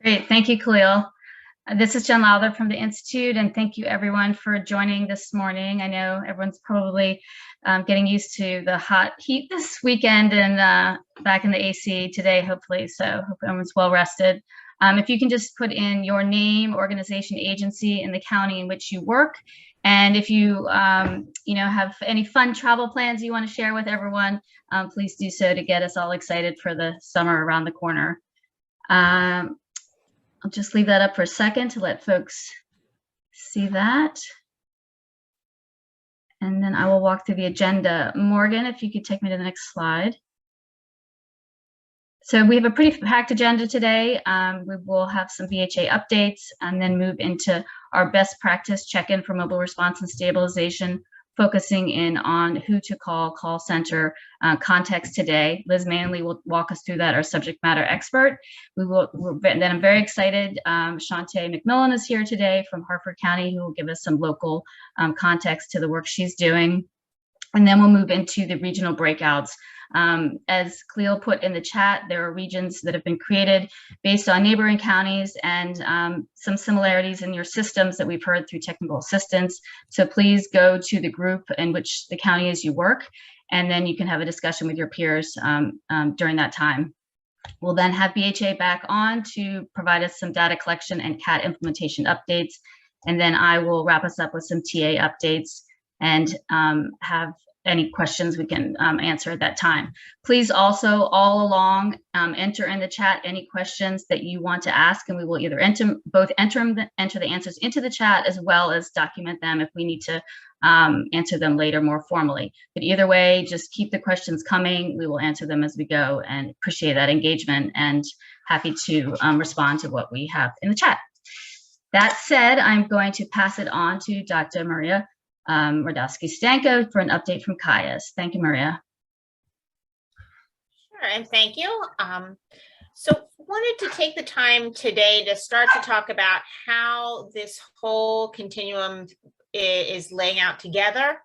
Great. Thank you, Khalil. This is Jen Lowther from the Institute, and thank you everyone for joining this morning. I know everyone's probably getting used to the hot heat this weekend and back in the AC today, hopefully. So hope everyone's well rested. If you can just put in your name, organization, agency, and the county in which you work. And if you, have any fun travel plans you want to share with everyone, please do so to get us all excited for the summer around the corner. I'll just leave that up for a second to let folks see that. And then I will walk through the agenda. Morgan, if you could take me to the next slide. So we have a pretty packed agenda today. We will have some VHA updates and then move into our best practice check-in for mobile response and stabilization, focusing in on who to call center context today. Liz Manley will walk us through that, our subject matter expert. Then I'm very excited. Shantae McMillan is here today from Harford County, who will give us some local context to the work she's doing. And then we'll move into the regional breakouts. As Cleo put in the chat, there are regions that have been created based on neighboring counties and some similarities in your systems that we've heard through technical assistance. So please go to the group in which the county is you work, and then you can have a discussion with your peers during that time. We'll then have BHA back on to provide us some data collection and CAT implementation updates. And then I will wrap us up with some TA updates and have any questions we can answer at that time. Please also all along enter in the chat any questions that you want to ask, and we will either enter the answers into the chat as well as document them if we need to answer them later more formally. But either way, just keep the questions coming. We will answer them as we go, and appreciate that engagement and happy to respond to what we have in the chat. That said, I'm going to pass it on to Dr. Maria Radowski-Stanko for an update from CAIS. Thank you, Maria. Sure, and thank you. So wanted to take the time today to start to talk about how this whole continuum is laying out together,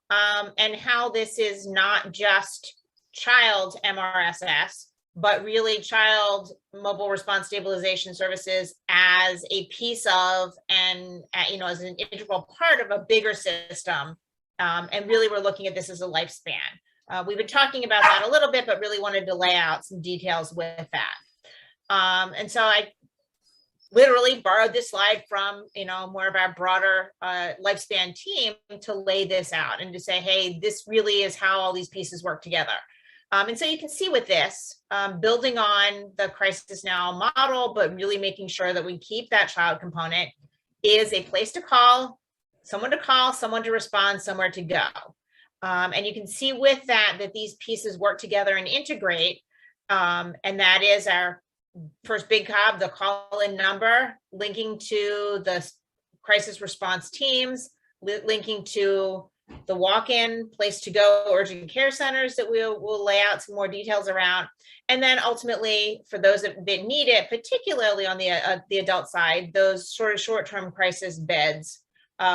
and how this is not just child MRSS, but really child mobile response stabilization services as a piece of, and as an integral part of a bigger system. And really we're looking at this as a lifespan. We've been talking about that a little bit, but really wanted to lay out some details with that. And so I literally borrowed this slide from, more of our broader lifespan team to lay this out and to say, hey, this really is how all these pieces work together. And so you can see with this, building on the Crisis Now model, but really making sure that we keep that child component is a place to call, someone to respond, somewhere to go. And you can see with that these pieces work together and integrate. And that is our first big hub, the call-in number, linking to the crisis response teams, linking to the walk-in, place to go, urgent care centers that we'll lay out some more details around. And then ultimately, for those that need it, particularly on the adult side, those sort of short-term crisis beds,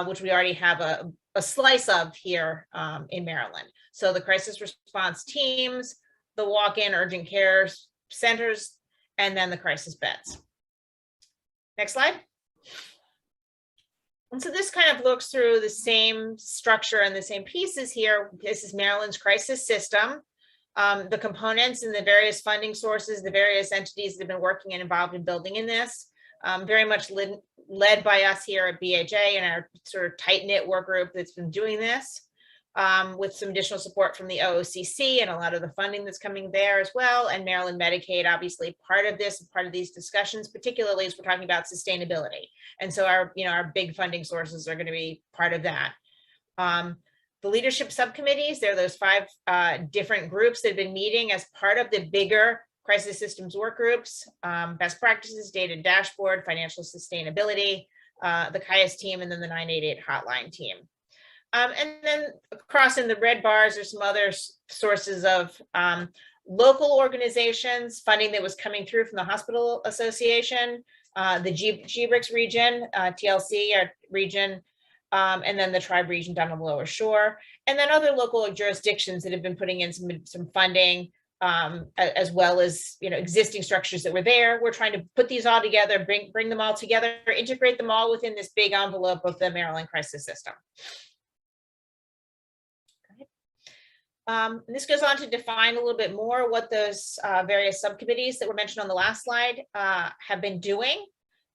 which we already have a slice of here in Maryland. So the crisis response teams, the walk-in urgent care centers, and then the crisis beds. Next slide. And so this kind of looks through the same structure and the same pieces here. This is Maryland's crisis system. The components and the various funding sources, the various entities that have been working and involved in building in this, very much led by us here at BHA and our sort of tight-knit work group that's been doing this, with some additional support from the OOCC and a lot of the funding that's coming there as well. And Maryland Medicaid, obviously part of this, part of these discussions, particularly as we're talking about sustainability. And so our big funding sources are going to be part of that. The leadership subcommittees, there are those 5 different groups that have been meeting as part of the bigger crisis systems work groups, best practices, data dashboard, financial sustainability, the CAIS team, and then the 988 hotline team. And then across in the red bars, there's some other sources of local organizations, funding that was coming through from the Hospital Association, the GBRICS region, TLC region, and then the tribe region down on the lower shore, and then other local jurisdictions that have been putting in some funding as well as, existing structures that were there. We're trying to put these all together, bring them all together, integrate them all within this big envelope of the Maryland crisis system. This goes on to define a little bit more what those various subcommittees that were mentioned on the last slide have been doing,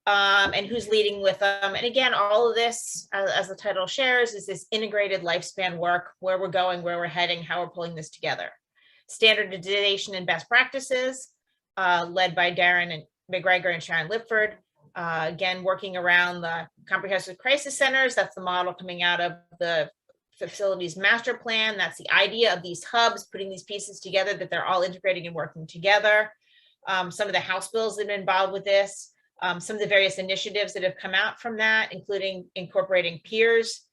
and who's leading with them. And again, all of this, as the title shares, is this integrated lifespan work, where we're going, where we're heading, how we're pulling this together. Standardization and best practices, led by Darren McGregor and Sharon Lipford. Again, working around the comprehensive crisis centers. That's the model coming out of the facilities master plan. That's the idea of these hubs, putting these pieces together, that they're all integrating and working together. Some of the House bills that have been involved with this, some of the various initiatives that have come out from that, including incorporating peers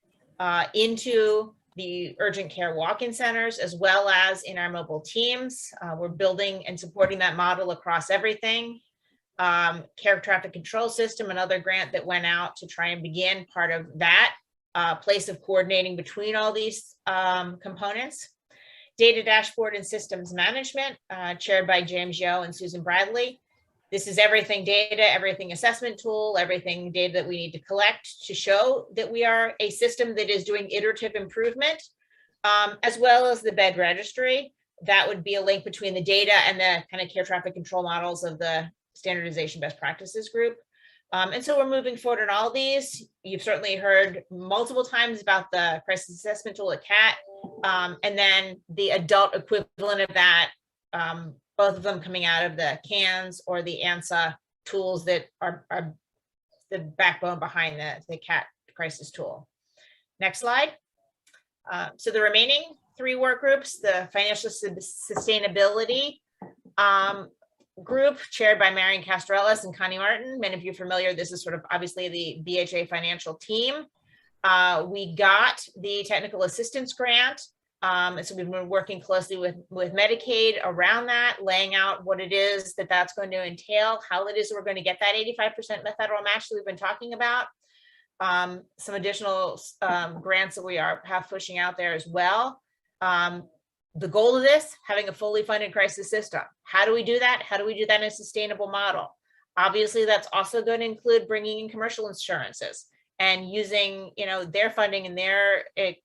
into the urgent care walk-in centers, as well as in our mobile teams. We're building and supporting that model across everything. Care traffic control system, another grant that went out to try and begin part of that place of coordinating between all these components. Data dashboard and systems management, chaired by James Yo and Susan Bradley. This is everything data, everything assessment tool, everything data that we need to collect to show that we are a system that is doing iterative improvement, as well as the bed registry. That would be a link between the data and the kind of care traffic control models of the standardization best practices group. And so we're moving forward on all these. You've certainly heard multiple times about the crisis assessment tool at CAT, and then the adult equivalent of that, both of them coming out of the CANS or the ANSA tools that are the backbone behind the CAT crisis tool. Next slide. So the remaining three work groups, the financial sustainability group, chaired by Marion Castrellis and Connie Martin. Many of you are familiar. This is sort of obviously the BHA financial team. We got the technical assistance grant. And so we've been working closely with Medicaid around that, laying out what it is that's going to entail, how it is that we're going to get that 85% federal match that we've been talking about. Some additional grants that we have pushing out there as well. The goal of this, having a fully funded crisis system. How do we do that? How do we do that in a sustainable model? Obviously, that's also going to include bringing in commercial insurances and using, their funding and their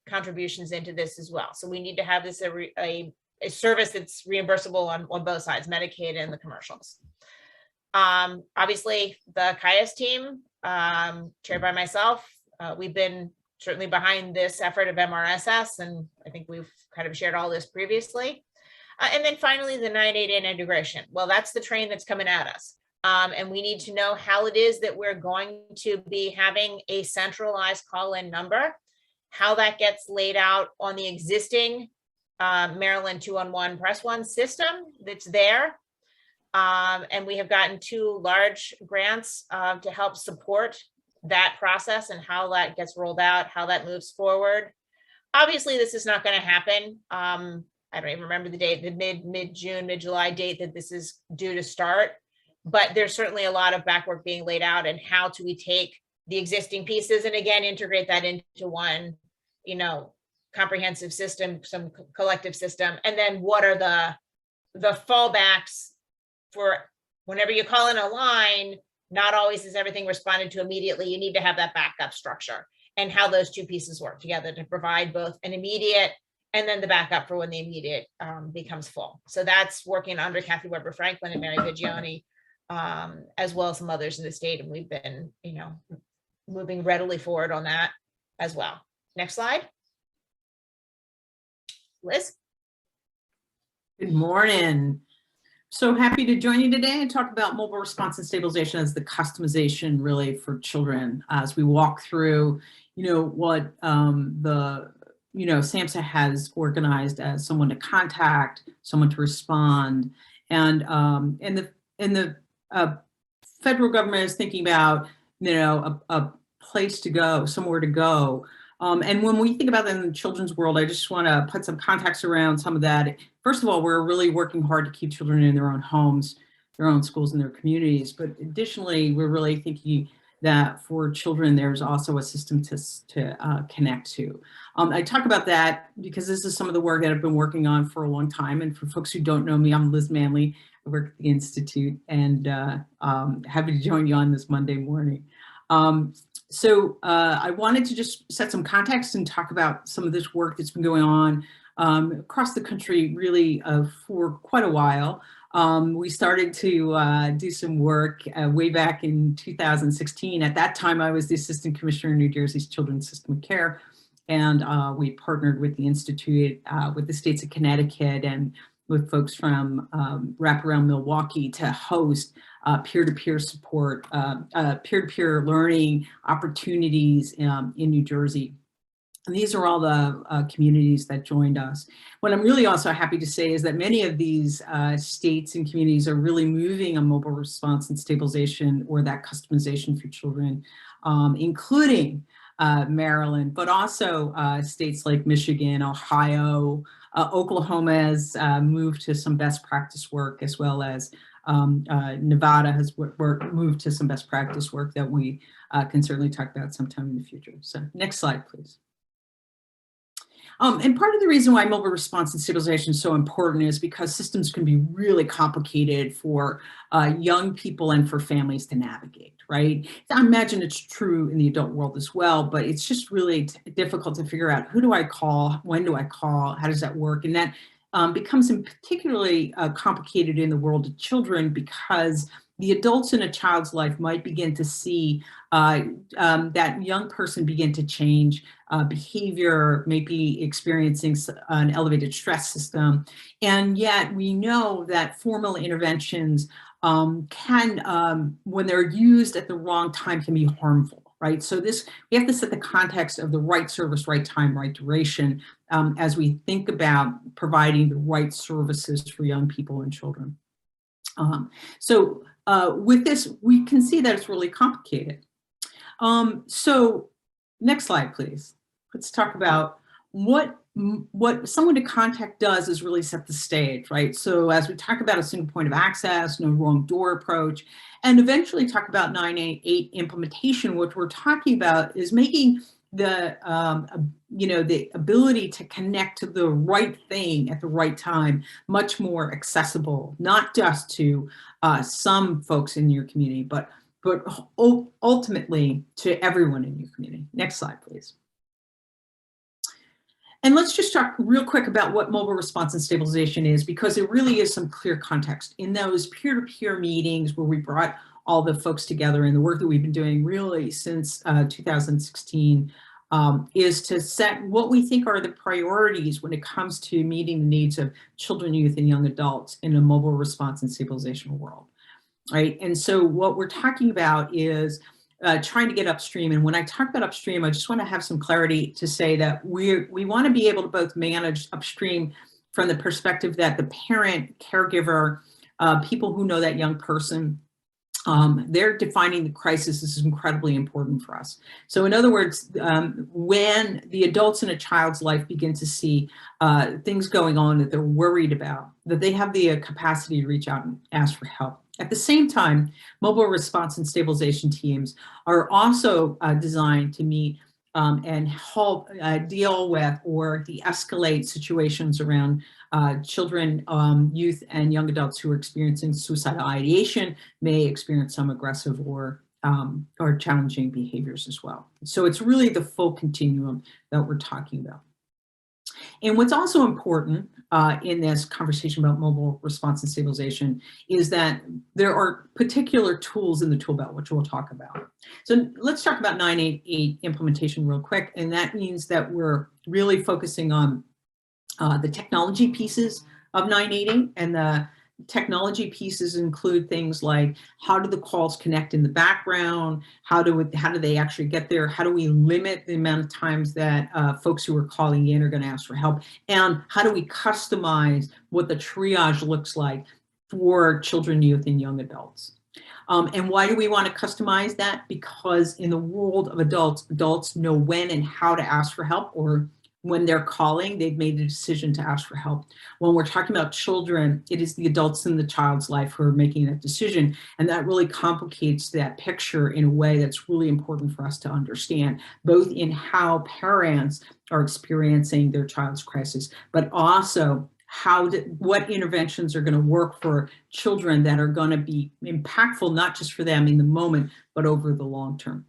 contributions into this as well. So we need to have this a service that's reimbursable on both sides, Medicaid and the commercials. Obviously, the CAIS team, chaired by myself, we've been certainly behind this effort of MRSS, and I think we've kind of shared all this previously. And then finally, the 988 integration. Well, that's the train that's coming at us. And we need to know how it is that we're going to be having a centralized call-in number, how that gets laid out on the existing Maryland 211 Press One system that's there. And we have gotten 2 large grants to help support that process and how that gets rolled out, how that moves forward. Obviously, this is not going to happen. I don't even remember the date, the mid-June, mid-July date that this is due to start. But there's certainly a lot of back work being laid out, and how do we take the existing pieces and again integrate that into one, comprehensive system, some collective system, and then what are the fallbacks for whenever you call in a line. Not always is everything responded to immediately. You need to have that backup structure, and how those two pieces work together to provide both an immediate and then the backup for when the immediate becomes full. So that's working under Kathy Weber Franklin and Mary Vigioni, as well as some others in the state. And we've been, moving readily forward on that as well. Next slide. Liz. Good morning. So happy to join you today and talk about mobile response and stabilization as the customization really for children as we walk through, what SAMHSA has organized as someone to contact, someone to respond, and the federal government is thinking about, a place to go, somewhere to go. And when we think about that in the children's world, I just want to put some context around some of that. First of all, we're really working hard to keep children in their own homes, their own schools, and their communities. But additionally, we're really thinking that for children, there's also a system to connect to. I talk about that because this is some of the work that I've been working on for a long time. And for folks who don't know me, I'm Liz Manley. I work at the Institute, and happy to join you on this Monday morning. I wanted to just set some context and talk about some of this work that's been going on across the country really for quite a while. We started to do some work way back in 2016. At that time, I was the Assistant Commissioner in New Jersey's Children's System of Care. And we partnered with the Institute, with the states of Connecticut, and with folks from Wraparound Milwaukee to host peer-to-peer support, peer-to-peer learning opportunities in New Jersey. And these are all the communities that joined us. What I'm really also happy to say is that many of these states and communities are really moving on mobile response and stabilization, or that customization for children, including Maryland, but also states like Michigan, Ohio, Oklahoma has moved to some best practice work, as well as Nevada has moved to some best practice work that we can certainly talk about sometime in the future. So next slide, please. And part of the reason why mobile response and stabilization is so important is because systems can be really complicated for young people and for families to navigate, right? I imagine it's true in the adult world as well, but it's just really difficult to figure out, who do I call, when do I call, how does that work? And that becomes particularly complicated in the world of children, because the adults in a child's life might begin to see that young person begin to change behavior, maybe experiencing an elevated stress system. And yet we know that formal interventions can, when they're used at the wrong time, can be harmful, right? So we have to set the context of the right service, right time, right duration, as we think about providing the right services for young people and children. With this, we can see that it's really complicated. So next slide, please. Let's talk about what someone to contact does is really set the stage, right? So as we talk about a single point of access, no wrong door approach, and eventually talk about 988 implementation, what we're talking about is making the the ability to connect to the right thing at the right time much more accessible, not just to some folks in your community, but ultimately to everyone in your community. Next slide, please. And let's just talk real quick about what mobile response and stabilization is, because it really is some clear context. In those peer-to-peer meetings where we brought all the folks together, and the work that we've been doing really since 2016 is to set what we think are the priorities when it comes to meeting the needs of children, youth, and young adults in a mobile response and stabilization world, right? And so what we're talking about is trying to get upstream. And when I talk about upstream, I just want to have some clarity to say that we want to be able to both manage upstream from the perspective that the parent, caregiver, people who know that young person, they're defining the crisis. This is incredibly important for us. So in other words, when the adults in a child's life begin to see things going on that they're worried about, that they have the capacity to reach out and ask for help. At the same time, mobile response and stabilization teams are also designed to meet and help deal with or de-escalate situations around children, youth, and young adults who are experiencing suicidal ideation, may experience some aggressive or challenging behaviors as well. So it's really the full continuum that we're talking about. And what's also important in this conversation about mobile response and stabilization is that there are particular tools in the tool belt, which we'll talk about. So let's talk about 988 implementation real quick. And that means that we're really focusing on the technology pieces of 988, and the technology pieces include things like, how do the calls connect in the background? How do they actually get there? How do we limit the amount of times that folks who are calling in are going to ask for help? And how do we customize what the triage looks like for children, youth, and young adults? And why do we want to customize that? Because in the world of adults, adults know when and how to ask for help, or when they're calling, they've made a decision to ask for help. When we're talking about children, it is the adults in the child's life who are making that decision. And that really complicates that picture in a way that's really important for us to understand, both in how parents are experiencing their child's crisis, but also what interventions are going to work for children that are going to be impactful, not just for them in the moment, but over the long term.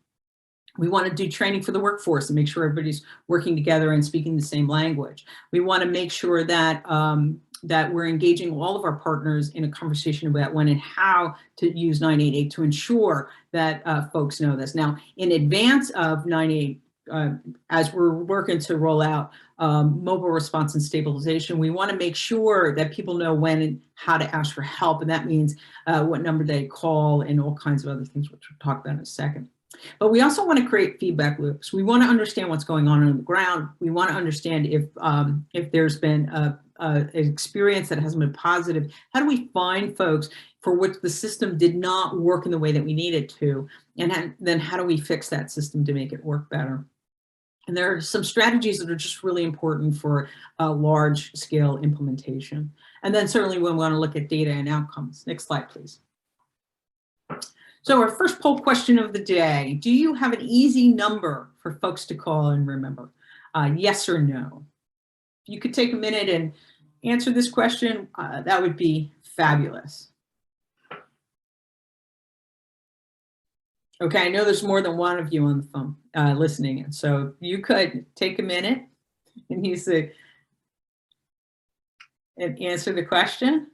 We want to do training for the workforce and make sure everybody's working together and speaking the same language. We want to make sure that that we're engaging all of our partners in a conversation about when and how to use 988 to ensure that folks know this. Now, in advance of 988, as we're working to roll out mobile response and stabilization, we want to make sure that people know when and how to ask for help. And that means what number they call and all kinds of other things, which we'll talk about in a second. But we also want to create feedback loops. We want to understand what's going on the ground. We want to understand if there's been an experience that hasn't been positive. How do we find folks for which the system did not work in the way that we need it to? And then how do we fix that system to make it work better? And there are some strategies that are just really important for a large scale implementation. And then certainly we want to look at data and outcomes. Next slide, please. So our first poll question of the day, do you have an easy number for folks to call and remember? Yes or no? If you could take a minute and answer this question, that would be fabulous. Okay, I know there's more than one of you on the phone listening in, so you could take a minute and and answer the question.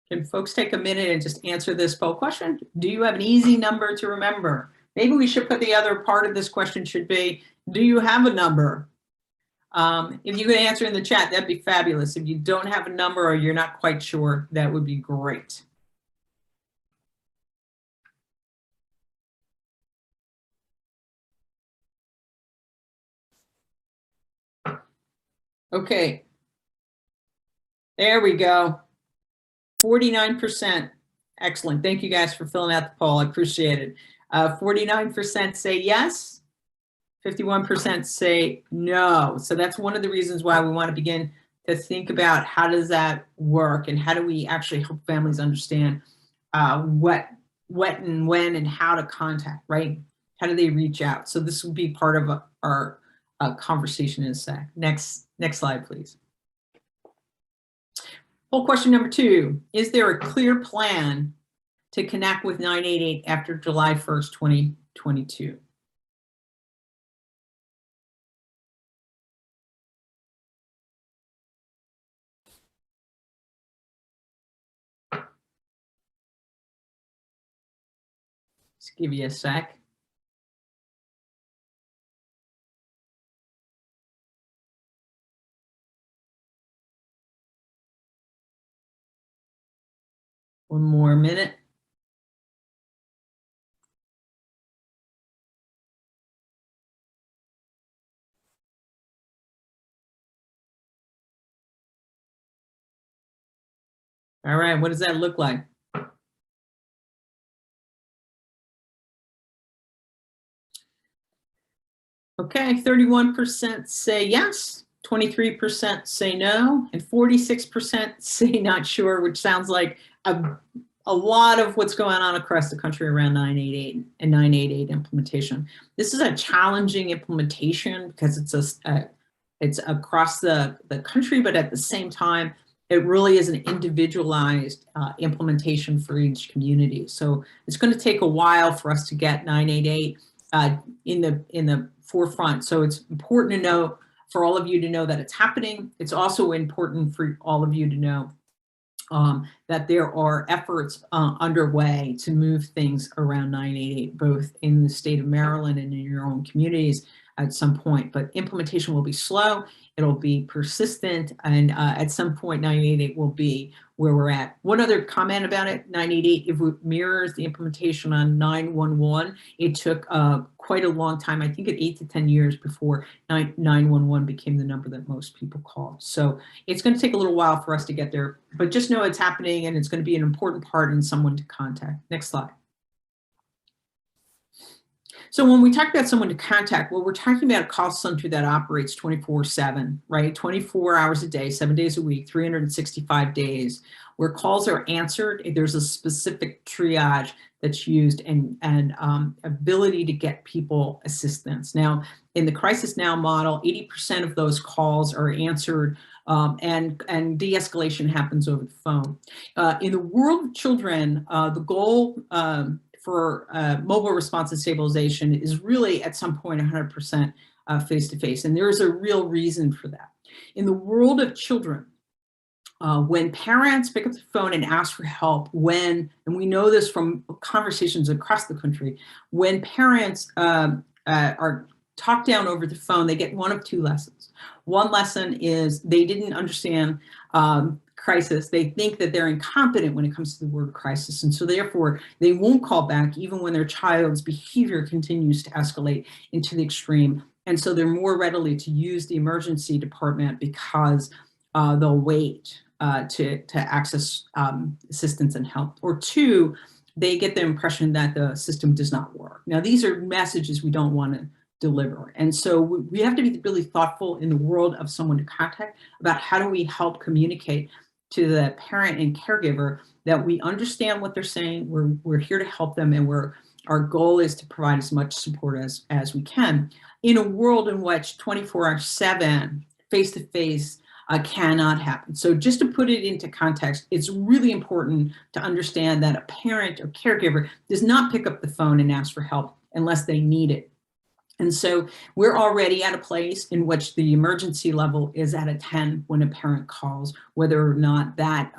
Can folks take a minute and just answer this poll question? Do you have an easy number to remember? Maybe we should put the other part of this question should be, do you have a number? If you could answer in the chat, that'd be fabulous. If you don't have a number or you're not quite sure, that would be great. Okay. There we go. 49%. Excellent. Thank you guys for filling out the poll. I appreciate it. 49% say yes. 51% say no. So that's one of the reasons why we want to begin to think about how does that work and how do we actually help families understand what and when and how to contact, right? How do they reach out? So this will be part of our conversation in a sec. Next slide, please. Poll question number 2, is there a clear plan to connect with 988 after July 1st, 2022? Let's give you a sec. One more minute. All right, what does that look like? Okay, 31% say yes, 23% say no, and 46% say not sure, which sounds like a lot of what's going on across the country around 988 and 988 implementation. This is a challenging implementation because it's across the country, but at the same time, it really is an individualized implementation for each community. So it's going to take a while for us to get 988 in the forefront. So it's important to know, for all of you to know that it's happening. It's also important for all of you to know that there are efforts underway to move things around 988, both in the state of Maryland and in your own communities at some point. But implementation will be slow, it'll be persistent, and at some point 988 will be where we're at. One other comment about it, 988, if it mirrors the implementation on 911, it took quite a long time. I think at 8 to 10 years before 911 became the number that most people call. So it's going to take a little while for us to get there, but just know it's happening and it's going to be an important part in someone to contact. Next slide. So when we talk about someone to contact, well, we're talking about a call center that operates 24/7, right? 24 hours a day, 7 days a week, 365 days, where calls are answered. There's a specific triage that's used and ability to get people assistance. Now, in the Crisis Now model, 80% of those calls are answered and de-escalation happens over the phone. In the world of children, the goal for mobile response and stabilization is really at some point 100% face-to-face. And there is a real reason for that. In the world of children, when parents pick up the phone and ask for help, and we know this from conversations across the country, when parents are talked down over the phone, they get one of two lessons. One lesson is they didn't understand crisis. They think that they're incompetent when it comes to the word crisis. And so therefore they won't call back even when their child's behavior continues to escalate into the extreme. And so they're more readily to use the emergency department because they'll wait to access assistance and help. Or two, they get the impression that the system does not work. Now, these are messages we don't want to deliver. And so we have to be really thoughtful in the world of someone to contact about how do we help communicate to the parent and caregiver that we understand what they're saying, we're here to help them, and our goal is to provide as much support as we can in a world in which 24/7 face-to-face cannot happen. So just to put it into context, it's really important to understand that a parent or caregiver does not pick up the phone and ask for help unless they need it. And so we're already at a place in which the emergency level is at a 10 when a parent calls, whether or not that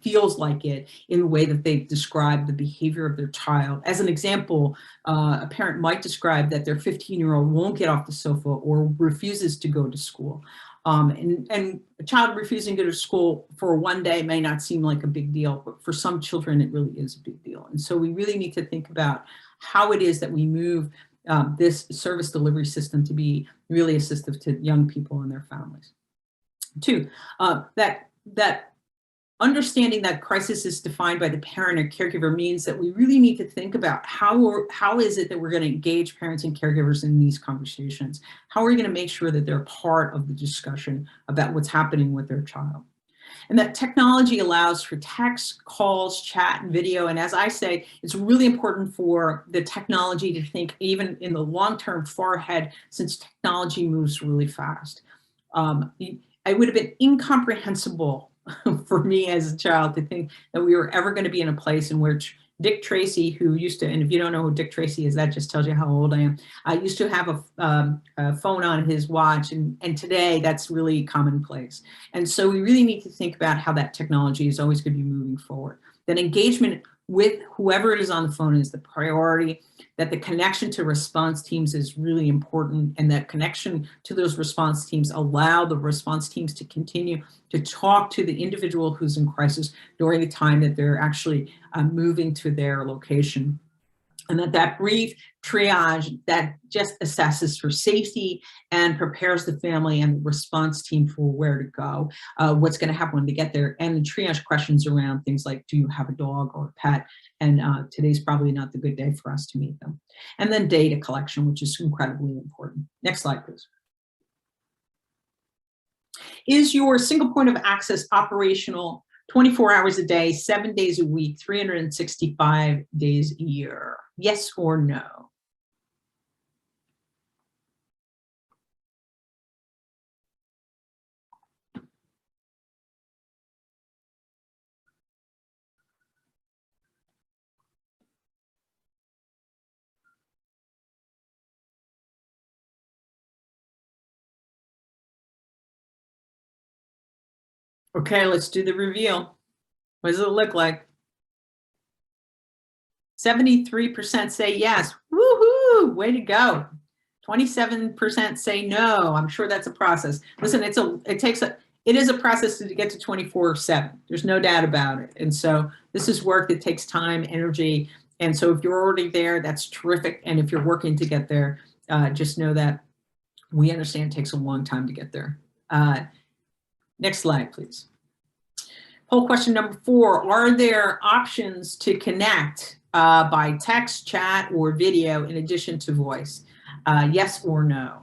feels like it in the way that they've described the behavior of their child. As an example, a parent might describe that their 15-year-old won't get off the sofa or refuses to go to school. And a child refusing to go to school for one day may not seem like a big deal, but for some children, it really is a big deal. And so we really need to think about how it is that we move this service delivery system to be really assistive to young people and their families. Two, that understanding that crisis is defined by the parent or caregiver means that we really need to think about how is it that we're going to engage parents and caregivers in these conversations? How are we going to make sure that they're part of the discussion about what's happening with their child? And that technology allows for text, calls, chat, and video. And as I say, it's really important for the technology to think even in the long term far ahead, since technology moves really fast. It would have been incomprehensible for me as a child to think that we were ever going to be in a place in which Dick Tracy, who used to, and if you don't know who Dick Tracy is, that just tells you how old I am. I used to have a phone on his watch, and today that's really commonplace. And so we really need to think about how that technology is always going to be moving forward. That engagement with whoever it is on the phone is the priority, that the connection to response teams is really important, and that connection to those response teams allow the response teams to continue to talk to the individual who's in crisis during the time that they're actually moving to their location. And that brief triage that just assesses for safety and prepares the family and the response team for where to go, what's going to happen when they get there, and the triage questions around things like, do you have a dog or a pet? And today's probably not the good day for us to meet them. And then data collection, which is incredibly important. Next slide, please. Is your single point of access operational 24 hours a day, 7 days a week, 365 days a year? Yes or no? Okay, let's do the reveal. What does it look like? 73% say yes. Woohoo! Way to go. 27% say no. I'm sure that's a process. Listen, it is a process to get to 24/7. There's no doubt about it. And so this is work that takes time, energy, And so if you're already there, that's terrific. And if you're working to get there, just know that we understand it takes a long time to get there. Next slide, please. Poll question number 4, are there options to connect by text, chat, or video in addition to voice? Yes or no?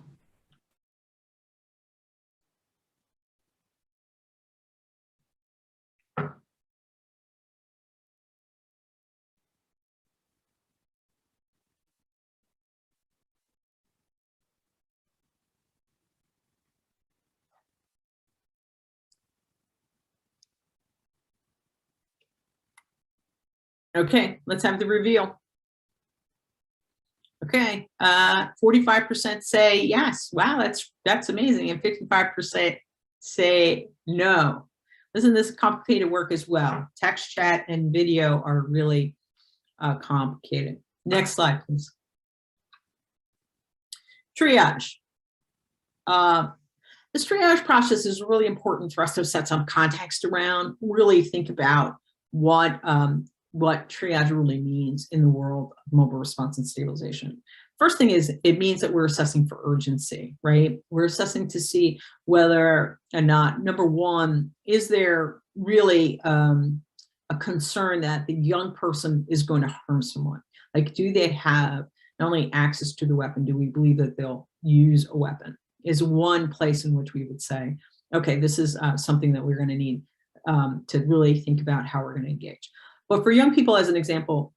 Okay, let's have the reveal. Okay, 45% say yes. Wow, that's amazing. And 55% say no. Isn't this complicated work as well? Text, chat, and video are really complicated. Next slide, please. Triage. This triage process is really important for us to set some context around, really think about what triage really means in the world of mobile response and stabilization. First thing is, it means that we're assessing for urgency, right? We're assessing to see whether or not, number one, is there really a concern that the young person is going to harm someone? Like, do they have not only access to the weapon, do we believe that they'll use a weapon? Is one place in which we would say, okay, this is something that we're going to need to really think about how we're going to engage. But for young people, as an example,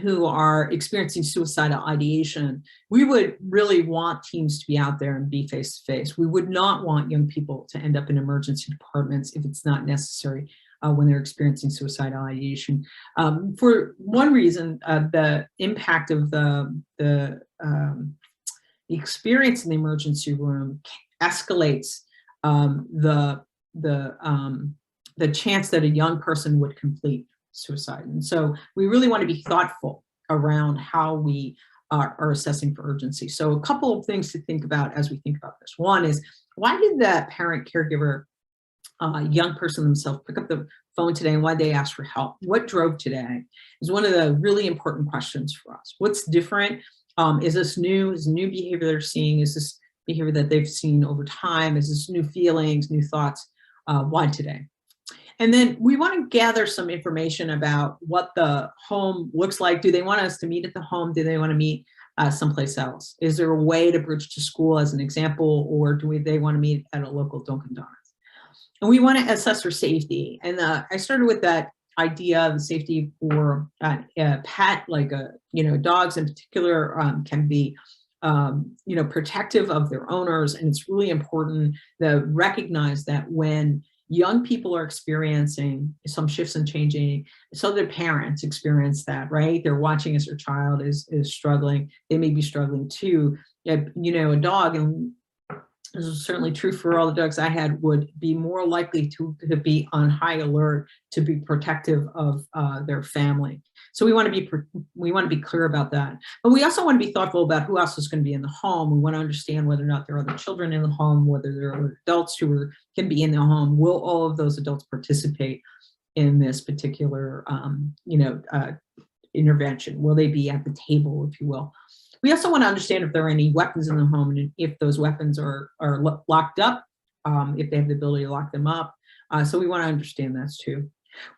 who are experiencing suicidal ideation, we would really want teams to be out there and be face-to-face. We would not want young people to end up in emergency departments if it's not necessary when they're experiencing suicidal ideation. For one reason, the impact of the experience in the emergency room escalates the chance that a young person would complete suicide. And so we really want to be thoughtful around how we are assessing for urgency. So a couple of things to think about as we think about this. One is, why did the parent, caregiver, young person themselves pick up the phone today, and why they ask for help? What drove today is one of the really important questions for us. What's different? Is this new? Is new behavior they're seeing? Is this behavior that they've seen over time? Is this new feelings, new thoughts? Why today? And then we want to gather some information about what the home looks like. Do they want us to meet at the home? Do they want to meet someplace else? Is there a way to bridge to school, as an example, or they want to meet at a local Dunkin' Donuts? And we want to assess for safety. And I started with that idea of safety for a pet, like dogs in particular can be protective of their owners. And it's really important to recognize that when young people are experiencing some shifts and changing, so their parents experience that, right? They're watching as their child is struggling. They may be struggling too. A dog, and this is certainly true for all the dogs I had, would be more likely to be on high alert, to be protective of their family. So we want to be clear about that. But we also want to be thoughtful about who else is going to be in the home. We want to understand whether or not there are other children in the home, whether there are adults who can be in the home. Will all of those adults participate in this particular intervention? Will they be at the table, if you will? We also want to understand if there are any weapons in the home, and if those weapons are locked up, if they have the ability to lock them up. So we want to understand that too.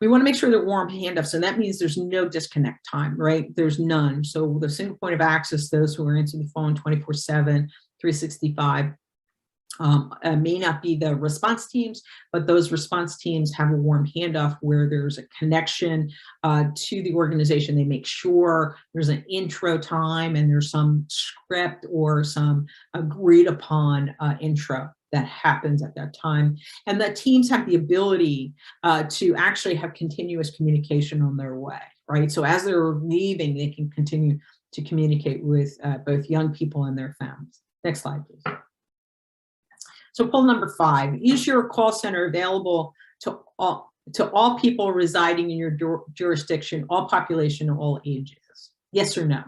We want to make sure they're warm handoffs, and that means there's no disconnect time, right? There's none. So the single point of access, those who are answering the phone 24/7, 365, may not be the response teams, but those response teams have a warm handoff where there's a connection to the organization. They make sure there's an intro time and there's some script or some agreed upon intro that happens at that time. And the teams have the ability to actually have continuous communication on their way, right? So as they're leaving, they can continue to communicate with both young people and their families. Next slide, please. So poll number 5, is your call center available to all people residing in your jurisdiction, all population, all ages? Yes or no?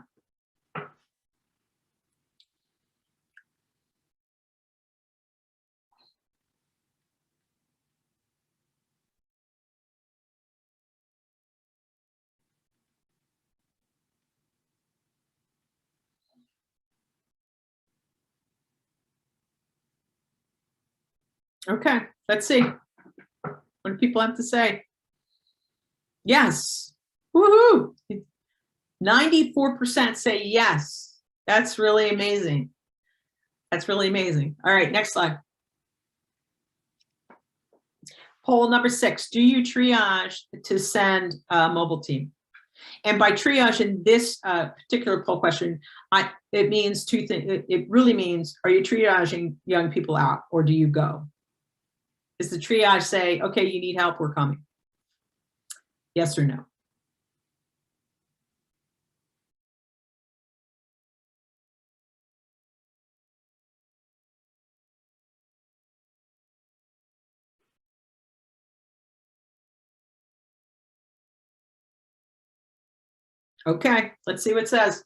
Okay, let's see. What do people have to say? Yes. Woohoo! 94% say yes. That's really amazing. That's really amazing. All right, next slide. Poll number 6, do you triage to send a mobile team? And by triage in this particular poll question, it means two things. It really means, are you triaging young people out or do you go? Does the triage say, okay, you need help, we're coming? Yes or no? Okay, let's see what it says.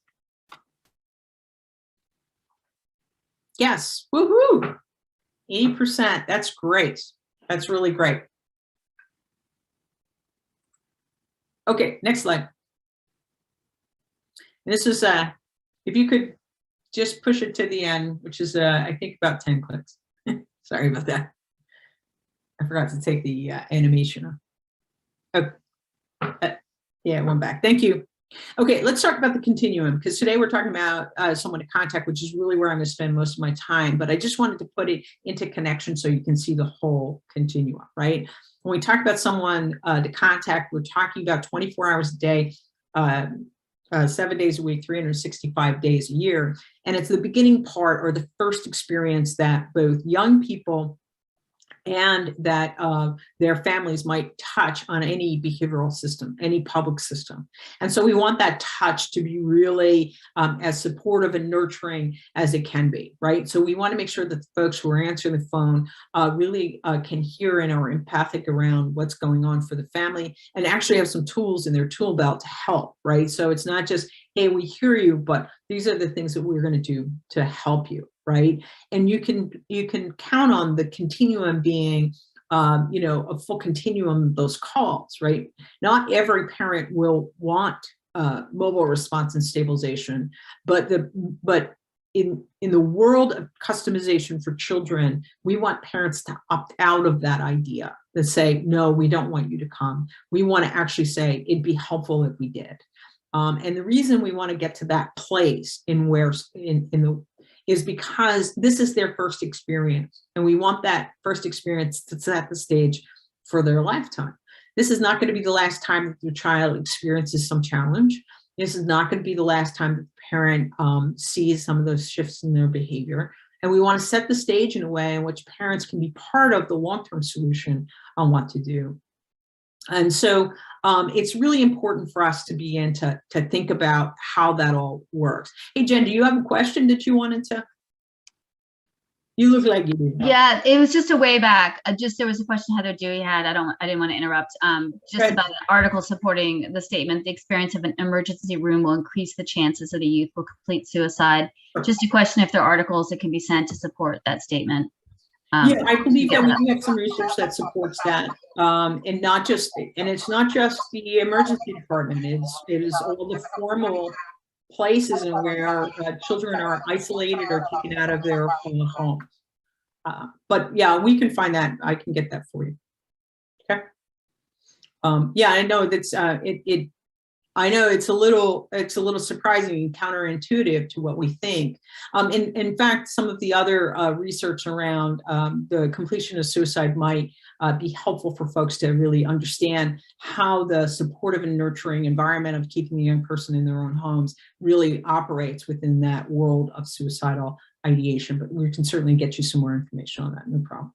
Yes, woohoo! 80%, that's great. That's really great. Okay, next slide. And this is, if you could just push it to the end, which is, I think about 10 clicks. Sorry about that. I forgot to take the animation off. Oh, yeah, it went back. Thank you. Okay, let's talk about the continuum, because today we're talking about someone to contact, which is really where I'm going to spend most of my time. But I just wanted to put it into connection so you can see the whole continuum, right? When we talk about someone to contact, we're talking about 24 hours a day, 7 days a week, 365 days a year. And it's the beginning part or the first experience that both young people and that their families might touch on any behavioral system, any public system. And so we want that touch to be really as supportive and nurturing as it can be, right? So we want to make sure that the folks who are answering the phone really can hear and are empathic around what's going on for the family and actually have some tools in their tool belt to help, right? So it's not just, hey, we hear you, but these are the things that we're going to do to help you, right? And you can count on the continuum being, a full continuum of those calls, right? Not every parent will want mobile response and stabilization, but in the world of customization for children, we want parents to opt out of that idea, to say, no, we don't want you to come. We want to actually say it'd be helpful if we did. And the reason we want to get to that place is because this is their first experience, and we want that first experience to set the stage for their lifetime. This is not going to be the last time that your child experiences some challenge. This is not going to be the last time the parent sees some of those shifts in their behavior. And we want to set the stage in a way in which parents can be part of the long-term solution on what to do. And so it's really important for us to begin to think about how that all works. Hey, Jen, do you have a question that you wanted to? You look like you do. Yeah, it was just a way back. There was a question Heather Dewey had. I didn't want to interrupt. Just about an article supporting the statement, the experience of an emergency room will increase the chances that a youth will complete suicide. Just a question if there are articles that can be sent to support that statement. Yeah, I believe that we do have some research that supports that, and it's not just the emergency department. It is all the formal places in where children are isolated or taken out of their homes. But yeah, we can find that. I can get that for you. Okay. Yeah, I know that's I know it's a little surprising and counterintuitive to what we think. In fact, some of the other research around the completion of suicide might be helpful for folks to really understand how the supportive and nurturing environment of keeping the young person in their own homes really operates within that world of suicidal ideation. But we can certainly get you some more information on that, no problem.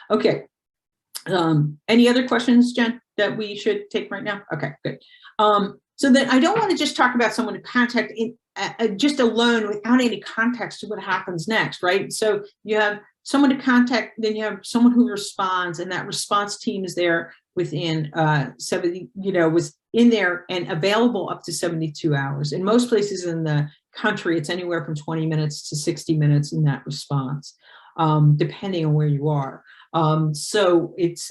Okay. Any other questions, Jen, that we should take right now? Okay, good. So then I don't want to just talk about someone to contact just alone without any context to what happens next, right? So you have someone to contact, then you have someone who responds, and that response team is there within 70, was in there and available up to 72 hours. In most places in the country, it's anywhere from 20 minutes to 60 minutes in that response, depending on where you are. So it's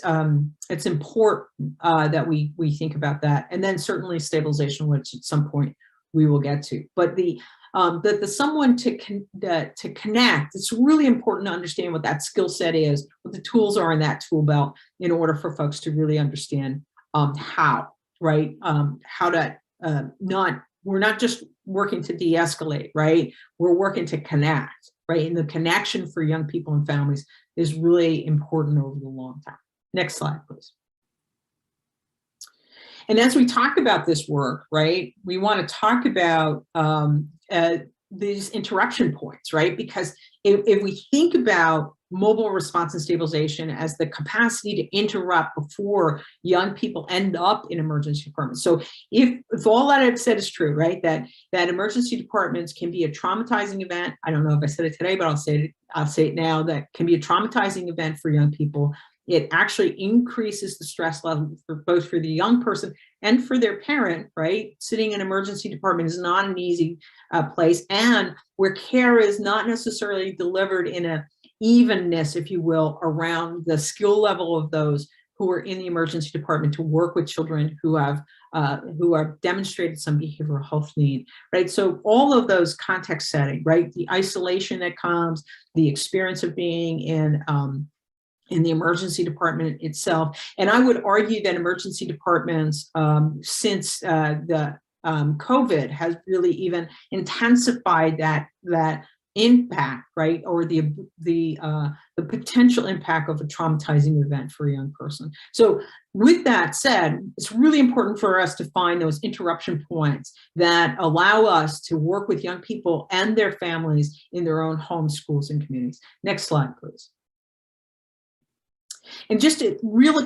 important that we think about that, and then certainly stabilization, which at some point we will get to. But the that the someone to connect, it's really important to understand what that skill set is, what the tools are in that tool belt in order for folks to really understand how, right? How to we're not just working to de-escalate, right? We're working to connect, right? And the connection for young people and families is really important over the long term. Next slide, please. And as we talk about this work, right, we want to talk about these interruption points, right? Because if we think about mobile response and stabilization as the capacity to interrupt before young people end up in emergency departments. So if all that I've said is true, right, that emergency departments can be a traumatizing event. I don't know if I said it today, but I'll say it now, that can be a traumatizing event for young people. It actually increases the stress level for both for the young person and for their parent, right? Sitting in an emergency department is not an easy place, and where care is not necessarily delivered in a evenness, if you will, around the skill level of those who are in the emergency department to work with children who have demonstrated some behavioral health need, right? So all of those context setting, right? The isolation that comes, the experience of being in the emergency department itself. And I would argue that emergency departments, since the COVID, has really even intensified that impact, right, or the potential impact of a traumatizing event for a young person. So with that said, it's really important for us to find those interruption points that allow us to work with young people and their families in their own homes, schools, and communities. Next slide, please. And just a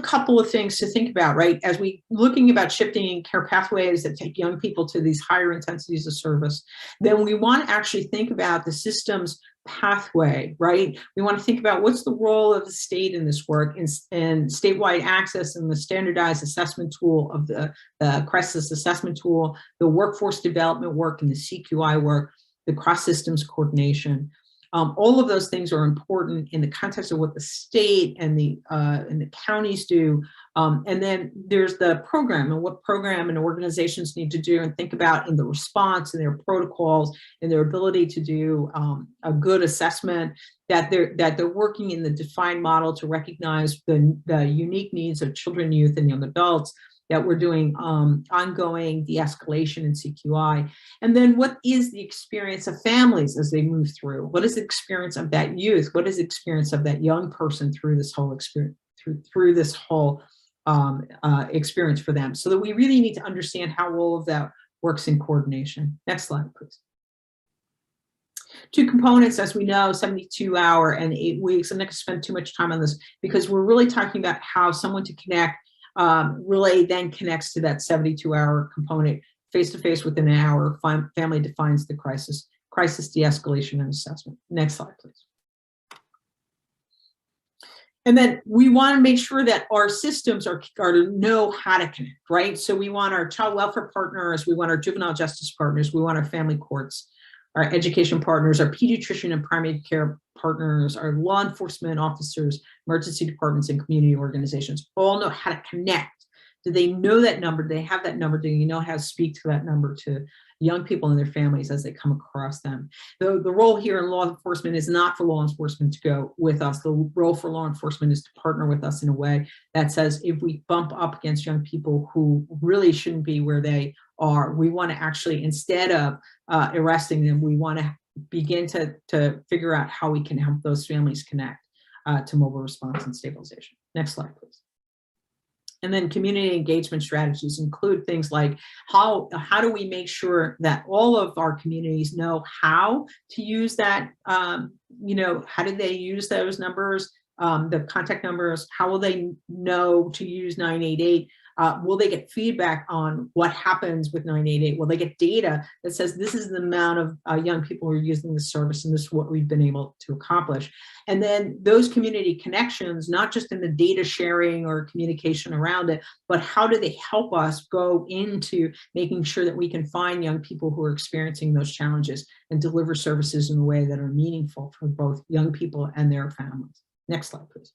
couple of things to think about, right? As we looking about shifting care pathways that take young people to these higher intensities of service, then we want to actually think about the systems pathway, right? We want to think about what's the role of the state in this work, and statewide access and the standardized assessment tool of the crisis assessment tool, the workforce development work and the CQI work, the cross systems coordination. All of those things are important in the context of what the state and the counties do. And then there's the program and what program and organizations need to do and think about in the response and their protocols and their ability to do a good assessment, that they're working in the defined model to recognize the unique needs of children, youth, and young adults, that we're doing ongoing de-escalation in CQI. And then what is the experience of families as they move through? What is the experience of that youth? What is the experience of that young person through this whole experience, through this whole experience for them? So that we really need to understand how all of that works in coordination. Next slide, please. Two components, as we know, 72-hour and 8 weeks. I'm not going to spend too much time on this because we're really talking about how someone to connect really then connects to that 72-hour component, face-to-face within an hour. Family defines the crisis de-escalation and assessment. Next slide, please. And then we want to make sure that our systems are to know how to connect, right? So we want our child welfare partners, we want our juvenile justice partners, we want our family courts, our education partners, our pediatrician and primary care partners, our law enforcement officers, emergency departments, and community organizations all know how to connect. Do they know that number? Do they have that number? Do you know how to speak to that number to young people and their families as they come across them? The role here in law enforcement is not for law enforcement to go with us. The role for law enforcement is to partner with us in a way that says if we bump up against young people who really shouldn't be where they are, we want to actually, instead of arresting them, we want to begin to figure out how we can help those families connect to mobile response and stabilization. Next slide, please. And then community engagement strategies include things like how do we make sure that all of our communities know how to use that, how do they use those numbers, the contact numbers, how will they know to use 988? Will they get feedback on what happens with 988? Will they get data that says this is the amount of young people who are using the service and this is what we've been able to accomplish? And then those community connections, not just in the data sharing or communication around it, but how do they help us go into making sure that we can find young people who are experiencing those challenges and deliver services in a way that are meaningful for both young people and their families? Next slide, please.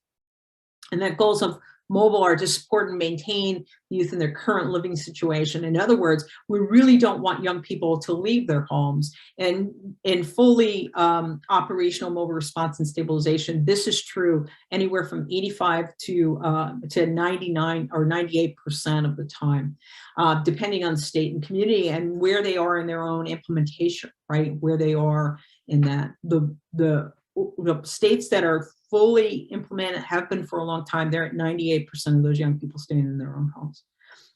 And that goals of mobile are to support and maintain youth in their current living situation. In other words, we really don't want young people to leave their homes. And in fully operational mobile response and stabilization, this is true anywhere from 85 to 99 or 98% of the time, depending on state and community and where they are in their own implementation, right? Where they are in that. The states that are fully implemented have been for a long time. They're at 98% of those young people staying in their own homes.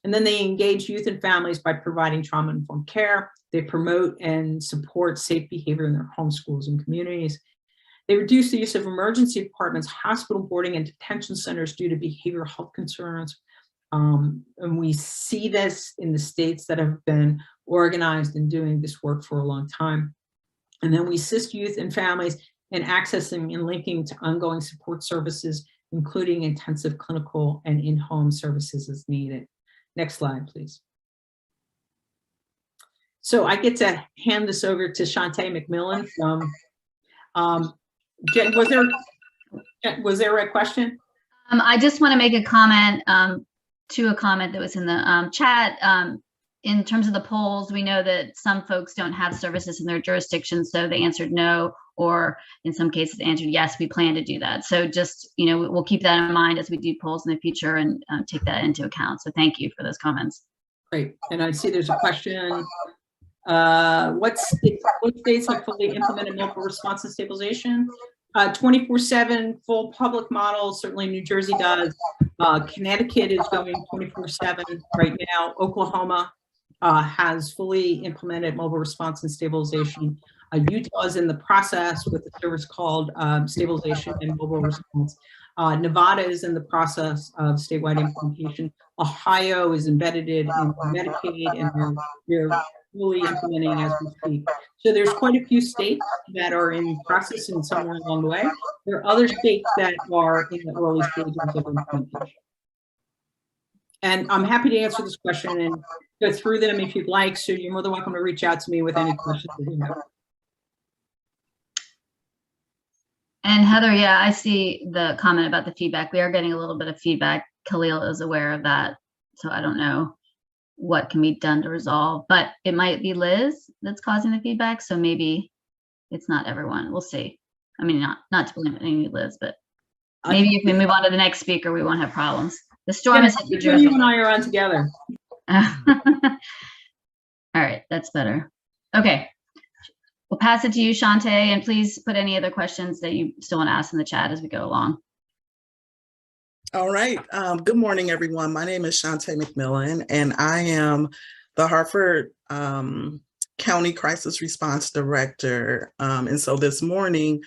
And then they engage youth and families by providing trauma-informed care. They promote and support safe behavior in their home, schools, and communities. They reduce the use of emergency departments, hospital boarding, and detention centers due to behavioral health concerns. And we see this in the states that have been organized and doing this work for a long time. And then we assist youth and families in accessing and linking to ongoing support services, including intensive clinical and in-home services as needed. Next slide, please. So I get to hand this over to Shantae McMillan from, Jen, was there a question? I just want to make a comment to a comment that was in the chat. In terms of the polls, we know that some folks don't have services in their jurisdiction, so they answered no, or in some cases answered yes, we plan to do that. So just, you know, we'll keep that in mind as we do polls in the future and take that into account. So thank you for those comments. Great, and I see there's a question. What states have fully implemented mobile response and stabilization? 24/7 full public model, certainly New Jersey does. Connecticut is going 24/7 right now. Oklahoma has fully implemented mobile response and stabilization. Utah is in the process with a service called Stabilization and Mobile Response. Nevada is in the process of statewide implementation. Ohio is embedded in Medicaid, and they're fully implementing as we speak. So there's quite a few states that are in process and somewhere along the way. There are other states that are in the early stages of implementation. And I'm happy to answer this question and go through them if you'd like. So you're more than welcome to reach out to me with any questions that you have. And Heather, yeah, I see the comment about the feedback. We are getting a little bit of feedback. Khalil is aware of that. So I don't know what can be done to resolve, but it might be Liz that's causing the feedback. So maybe it's not everyone. We'll see. I mean, not to blame any Liz, but maybe if we move on to the next speaker, we won't have problems. The storm is hit New Jersey. You and I are on together. All right, that's better. Okay, we'll pass it to you, Shantae, and please put any other questions that you still want to ask in the chat as we go along. All right. Good morning, everyone. My name is Shantae McMillan, and I am the Hartford County Crisis Response Director. And so this morning,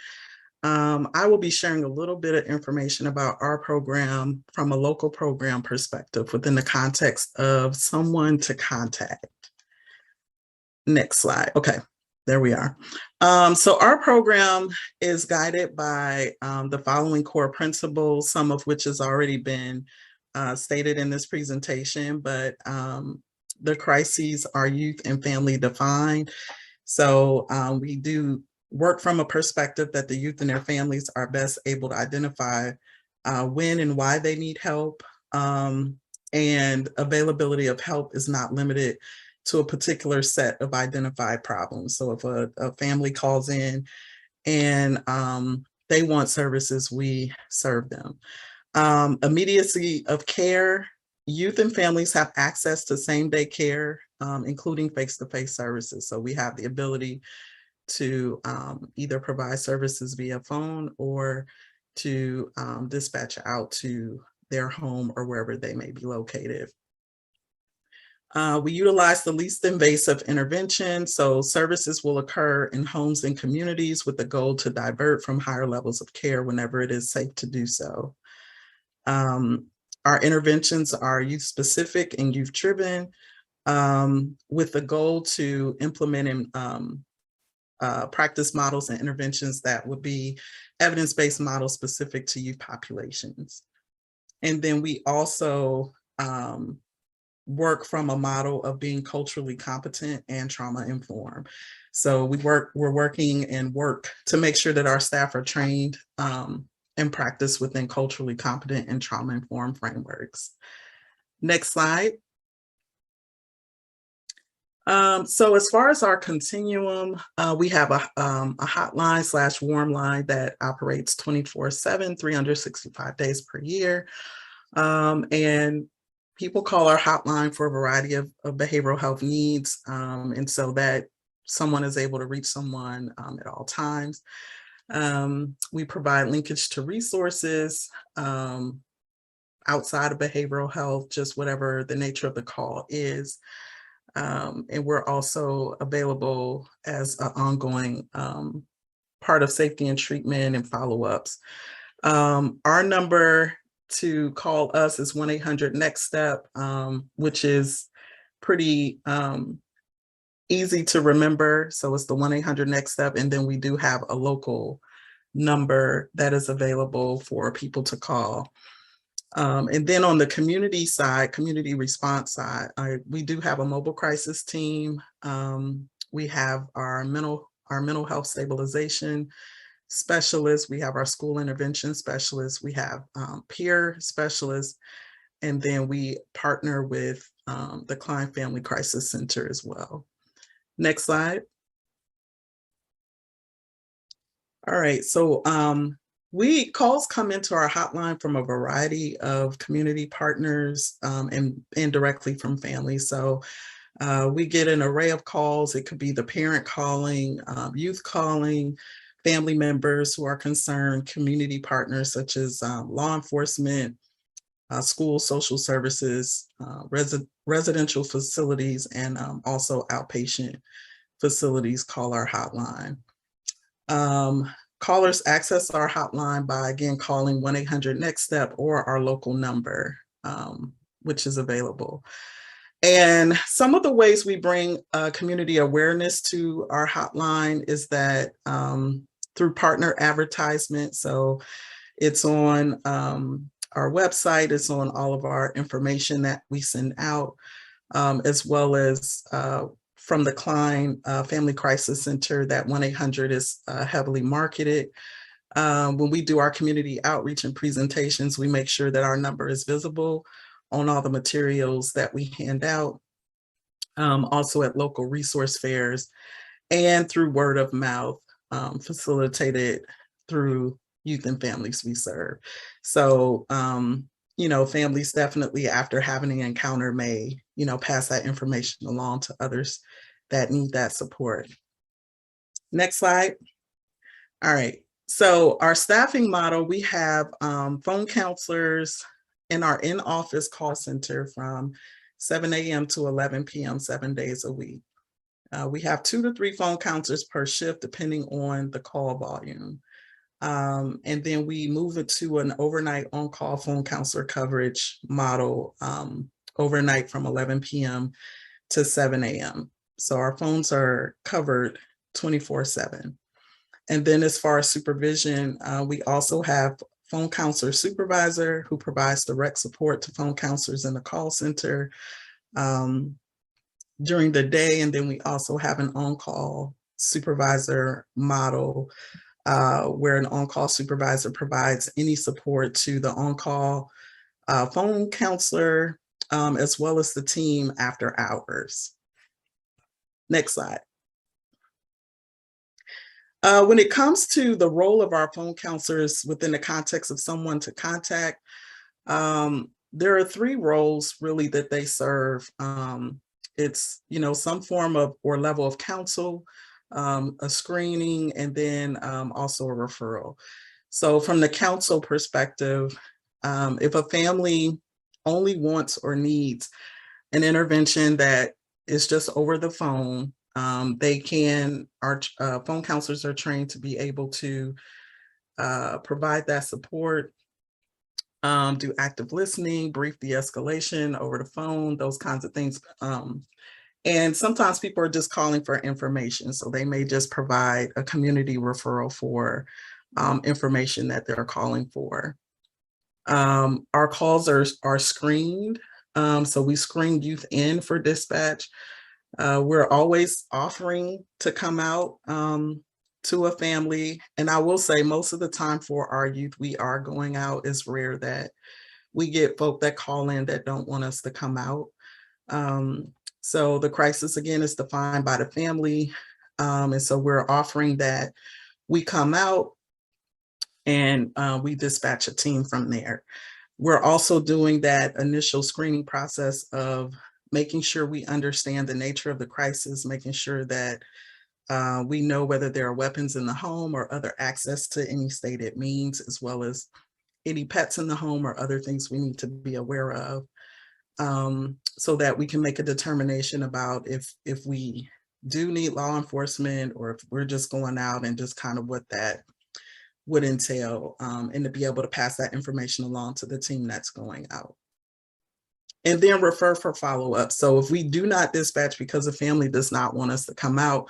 I will be sharing a little bit of information about our program from a local program perspective within the context of someone to contact. Next slide. Okay, there we are. So our program is guided by the following core principles, some of which has already been stated in this presentation, but the crises are youth and family defined. So we do work from a perspective that the youth and their families are best able to identify when and why they need help, and availability of help is not limited to a particular set of identified problems. So if a family calls in and they want services, we serve them. Immediacy of care, youth and families have access to same-day care, including face-to-face services. So we have the ability to either provide services via phone or to dispatch out to their home or wherever they may be located. We utilize the least invasive intervention, so services will occur in homes and communities with the goal to divert from higher levels of care whenever it is safe to do so. Our interventions are youth-specific and youth-driven, with the goal to implement practice models and interventions that would be evidence-based models specific to youth populations. And then we also work from a model of being culturally competent and trauma informed. So we're working and work to make sure that our staff are trained and practice within culturally competent and trauma-informed frameworks. Next slide. So as far as our continuum, we have a hotline / warm line that operates 24/7, 365 days per year. And people call our hotline for a variety of behavioral health needs. And so that someone is able to reach someone at all times. We provide linkage to resources outside of behavioral health, just whatever the nature of the call is. And we're also available as an ongoing part of safety and treatment and follow-ups. Our number to call us is 1-800-NEXT-STEP, which is pretty easy to remember. So it's the 1-800-NEXT-STEP, and then we do have a local number that is available for people to call. And then on the community side, community response side, we do have a mobile crisis team. We have our mental health stabilization specialists. We have our school intervention specialists. We have peer specialists. And then we partner with the Klein Family Crisis Center as well. Next slide. All right, so calls come into our hotline from a variety of community partners and directly from families. So we get an array of calls. It could be the parent calling, youth calling, family members who are concerned, community partners such as law enforcement, school social services, residential facilities, and also outpatient facilities call our hotline. Callers access our hotline by, again, calling 1-800-NEXT-STEP or our local number, which is available. And some of the ways we bring community awareness to our hotline is that through partner advertisement. So it's on our website, it's on all of our information that we send out, as well as from the Klein Family Crisis Center. That 1-800 is heavily marketed. When we do our community outreach and presentations, we make sure that our number is visible on all the materials that we hand out, also at local resource fairs and through word of mouth, facilitated through youth and families we serve. So, families definitely, after having an encounter, may, pass that information along to others that need that support. Next slide. All right. So our staffing model, we have phone counselors in our in-office call center from 7 a.m. to 11 p.m. 7 days a week. We have 2 to 3 phone counselors per shift, depending on the call volume. And then we move it to an overnight on-call phone counselor coverage model, overnight from 11 p.m. to 7 a.m. So our phones are covered 24/7. And then as far as supervision, we also have phone counselor supervisor who provides direct support to phone counselors in the call center during the day. And then we also have an on-call supervisor model where an on-call supervisor provides any support to the on-call phone counselor, as well as the team after hours. Next slide. When it comes to the role of our phone counselors within the context of someone to contact, there are 3 roles really that they serve. It's, some form of or level of counsel, a screening, and then also a referral. So from the counsel perspective, if a family only wants or needs an intervention that is just over the phone, our phone counselors are trained to be able to provide that support, do active listening, brief de-escalation over the phone, those kinds of things. And sometimes people are just calling for information. So they may just provide a community referral for information that they're calling for. Our calls are screened. So we screen youth in for dispatch. We're always offering to come out to a family. And I will say most of the time for our youth, we are going out. It's rare that we get folk that call in that don't want us to come out. So the crisis again is defined by the family. And so we're offering that we come out and we dispatch a team from there. We're also doing that initial screening process of making sure we understand the nature of the crisis, making sure that we know whether there are weapons in the home or other access to any stated means, as well as any pets in the home or other things we need to be aware of, so that we can make a determination about if we do need law enforcement or if we're just going out, and just kind of what that would entail, and to be able to pass that information along to the team that's going out. And then refer for follow-up. So if we do not dispatch because the family does not want us to come out,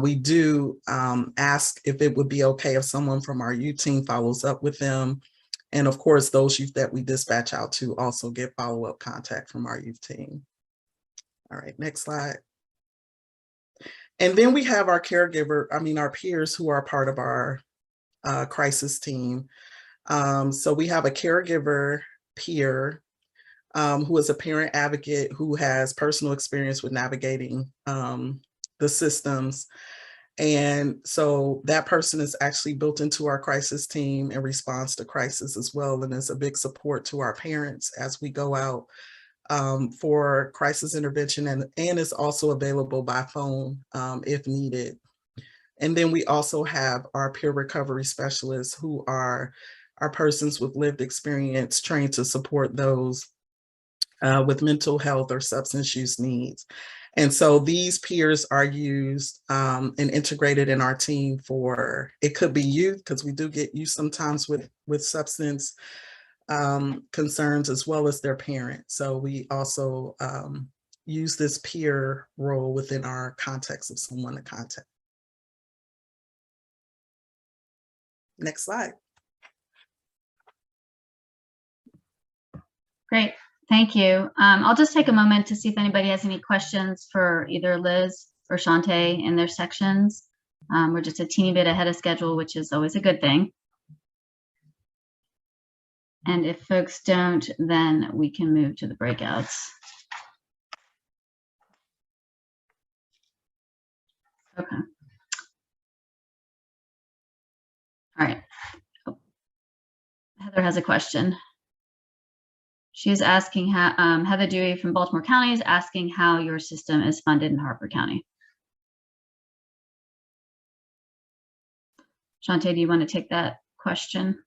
we do ask if it would be okay if someone from our youth team follows up with them. And of course, those youth that we dispatch out to also get follow-up contact from our youth team. All right, next slide. And then we have our our peers who are part of our crisis team. So we have a caregiver peer who is a parent advocate who has personal experience with navigating the systems. And so that person is actually built into our crisis team in response to crisis as well, and is a big support to our parents as we go out for crisis intervention, and is also available by phone if needed. And then we also have our peer recovery specialists, who are persons with lived experience trained to support those with mental health or substance use needs. And so these peers are used and integrated in our team for, it could be youth, because we do get youth sometimes with substance concerns, as well as their parents. So we also use this peer role within our context of someone to contact. Next slide. Great, thank you. I'll just take a moment to see if anybody has any questions for either Liz or Shantae in their sections. We're just a teeny bit ahead of schedule, which is always a good thing. And if folks don't, then we can move to the breakouts. Okay. All right. Oh. Heather has a question. She's asking how, Heather Dewey from Baltimore County is asking how your system is funded in Harford County. Shantae, do you want to take that question?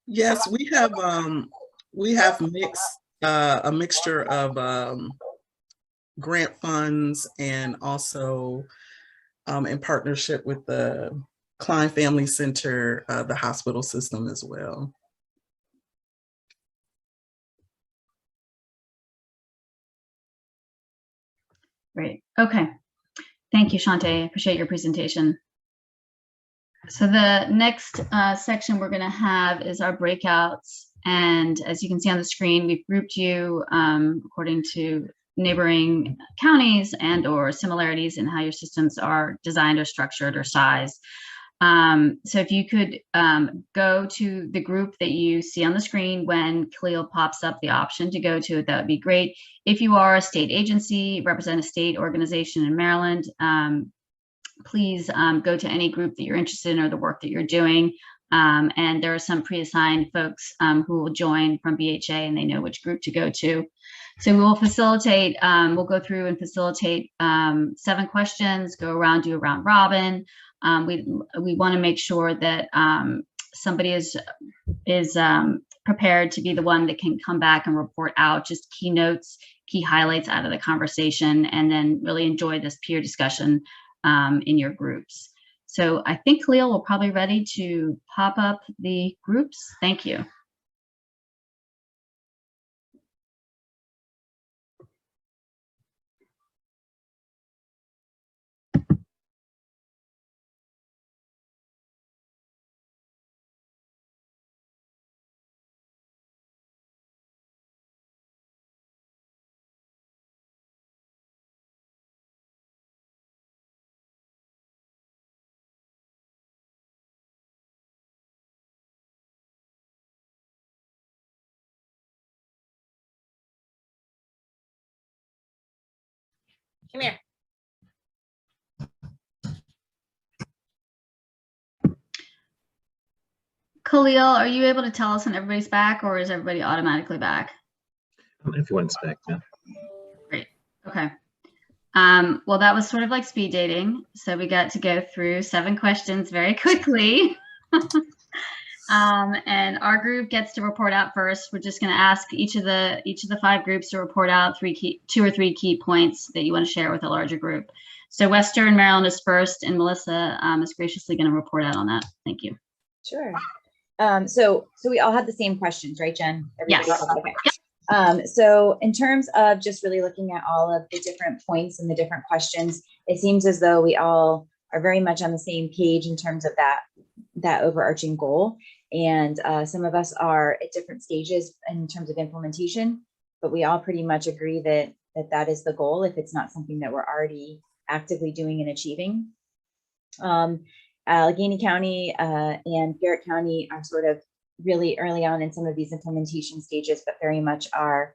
Yes, we have a mixture of grant funds, and also in partnership with the Klein Family Center, the hospital system as well. Great. Okay. Thank you, Shantae. I appreciate your presentation. So the next section we're going to have is our breakouts. And as you can see on the screen, we've grouped you according to neighboring counties and or similarities in how your systems are designed or structured or sized. So if you could go to the group that you see on the screen when Khalil pops up the option to go to it, that would be great. If you are a state agency, represent a state organization in Maryland, please go to any group that you're interested in or the work that you're doing. And there are some pre-assigned folks who will join from BHA, and they know which group to go to. So we will facilitate, we'll go through and facilitate 7 questions, go around, do a round robin. We want to make sure that somebody is prepared to be the one that can come back and report out just key notes, key highlights out of the conversation, and then really enjoy this peer discussion in your groups. So I think Khalil will probably ready to pop up the groups. Thank you. come here. Khalil, are you able to tell us when everybody's back, or is everybody automatically back? Everyone's back now. Great. Okay. Well, that was sort of like speed dating. So we got to go through 7 questions very quickly. And our group gets to report out first. We're just going to ask each of the 5 groups to report out 2 or 3 key points that you want to share with a larger group. So Western Maryland is first, and Melissa is graciously going to report out on that. Thank you. Sure. So we all had the same questions, right, Jen? Yes. Okay. So in terms of just really looking at all of the different points and the different questions, it seems as though we all are very much on the same page in terms of that overarching goal. And some of us are at different stages in terms of implementation, but we all pretty much agree that is the goal if it's not something that we're already actively doing and achieving. Allegheny County and Garrett County are sort of really early on in some of these implementation stages, but very much are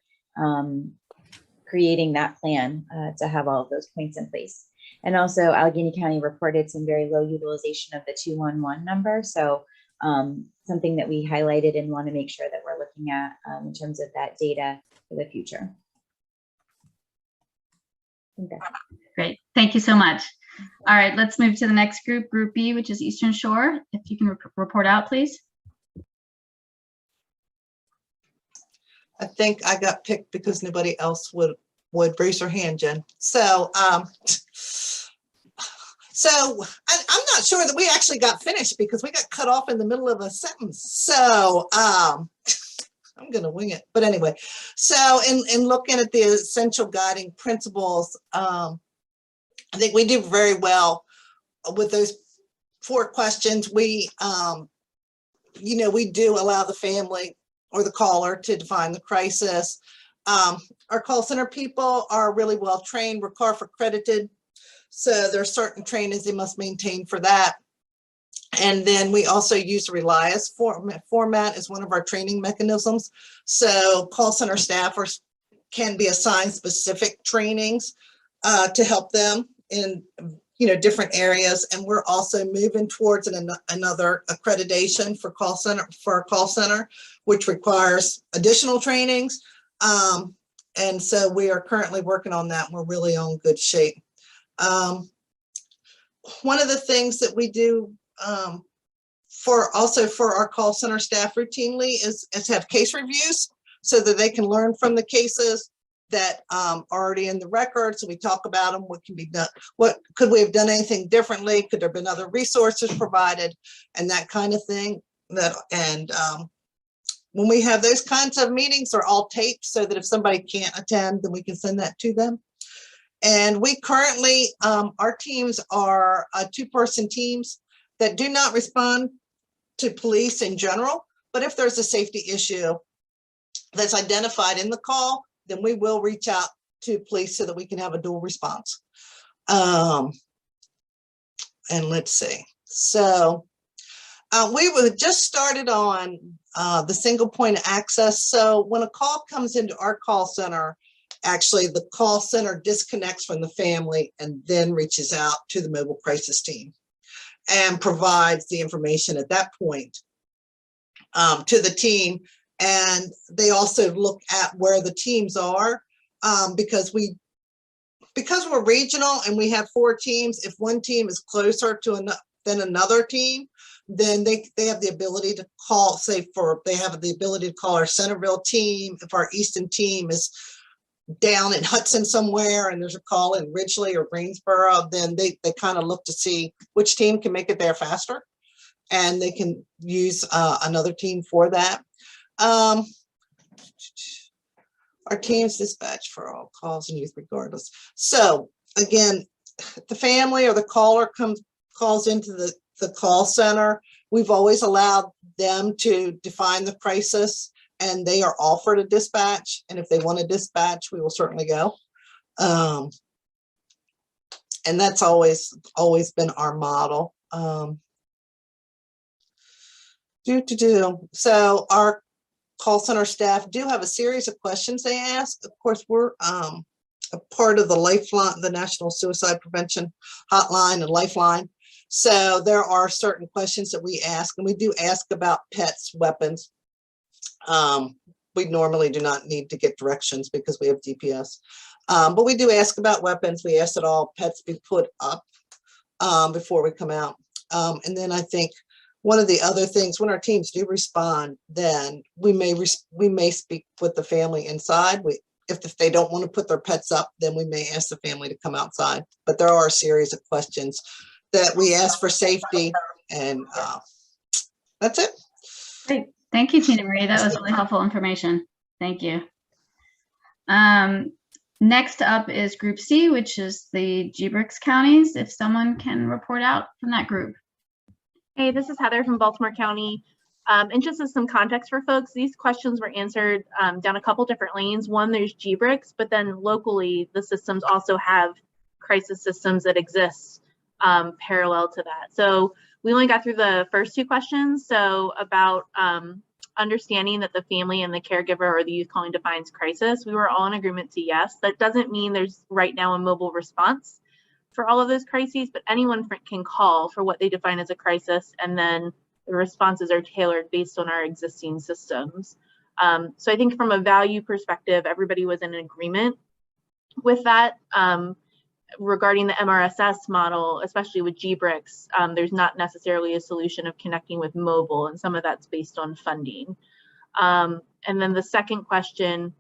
creating that plan to have all of those points in place. And also Allegheny County reported some very low utilization of the 211 number. So something that we highlighted and want to make sure that we're looking at in terms of that data for the future. Great. Thank you so much. All right, let's move to the next group, Group B, which is Eastern Shore. If you can report out, please. I think I got picked because nobody else would raise their hand, Jen. So, I'm not sure that we actually got finished because we got cut off in the middle of a sentence. So, I'm going to wing it. But anyway, so in looking at the essential guiding principles, I think we did very well with those 4 questions. We, we do allow the family or the caller to define the crisis. Our call center people are really well trained. We're CARF accredited. So there are certain trainings they must maintain for that. And then we also use the Relias format as one of our training mechanisms. So call center staffers can be assigned specific trainings to help them in different areas. And we're also moving towards another accreditation for our call center, which requires additional trainings. And so we are currently working on that. We're really on good shape. One of the things that we do for our call center staff routinely is have case reviews so that they can learn from the cases that are already in the record. So we talk about them, what can be done, what could we have done anything differently? Could there have been other resources provided and that kind of thing. When we have those kinds of meetings, they're all taped so that if somebody can't attend, then we can send that to them. And we currently, our teams are 2-person teams that do not respond to police in general. But if there's a safety issue that's identified in the call, then we will reach out to police so that we can have a dual response. And let's see. So we were just started on the single point of access. So when a call comes into our call center, actually the call center disconnects from the family and then reaches out to the mobile crisis team and provides the information at that point to the team. And they also look at where the teams are because we're regional and we have 4 teams. If one team is closer than another team, then they have the ability to call, they have the ability to call our Centerville team. If our Easton team is down in Hudson somewhere and there's a call in Ridgely or Greensboro, then they kind of look to see which team can make it there faster and they can use another team for that. Our teams dispatch for all calls and youth regardless. So again, the family or the caller calls into the call center. We've always allowed them to define the crisis and they are offered a dispatch. And if they want to dispatch, we will certainly go. And that's always been our model. So our call center staff do have a series of questions they ask. Of course, we're a part of the Lifeline, the National Suicide Prevention Hotline and Lifeline. So there are certain questions that we ask, and we do ask about pets, weapons. We normally do not need to get directions because we have DPS. But we do ask about weapons. We ask that all pets be put up before we come out. And then I think one of the other things, when our teams do respond, then we may speak with the family inside. If they don't want to put their pets up, then we may ask the family to come outside. But there are a series of questions that we ask for safety, and that's it. Great. Thank you, Tina Marie. That was really helpful information. Thank you. Next up is Group C, which is the GBRICS counties. If someone can report out from that group. Hey, this is Heather from Baltimore County. And just as some context for folks, these questions were answered down a couple different lanes. One, there's GBRICS, but then locally, the systems also have crisis systems that exist parallel to that. So we only got through the first two questions. So about understanding that the family and the caregiver or the youth calling defines crisis, we were all in agreement to yes. That doesn't mean there's right now a mobile response for all of those crises, but anyone can call for what they define as a crisis, and then the responses are tailored based on our existing systems. So I think from a value perspective, everybody was in agreement with that. Regarding the MRSS model, especially with GBRICS, there's not necessarily a solution of connecting with mobile, and some of that's based on funding. And then the second question,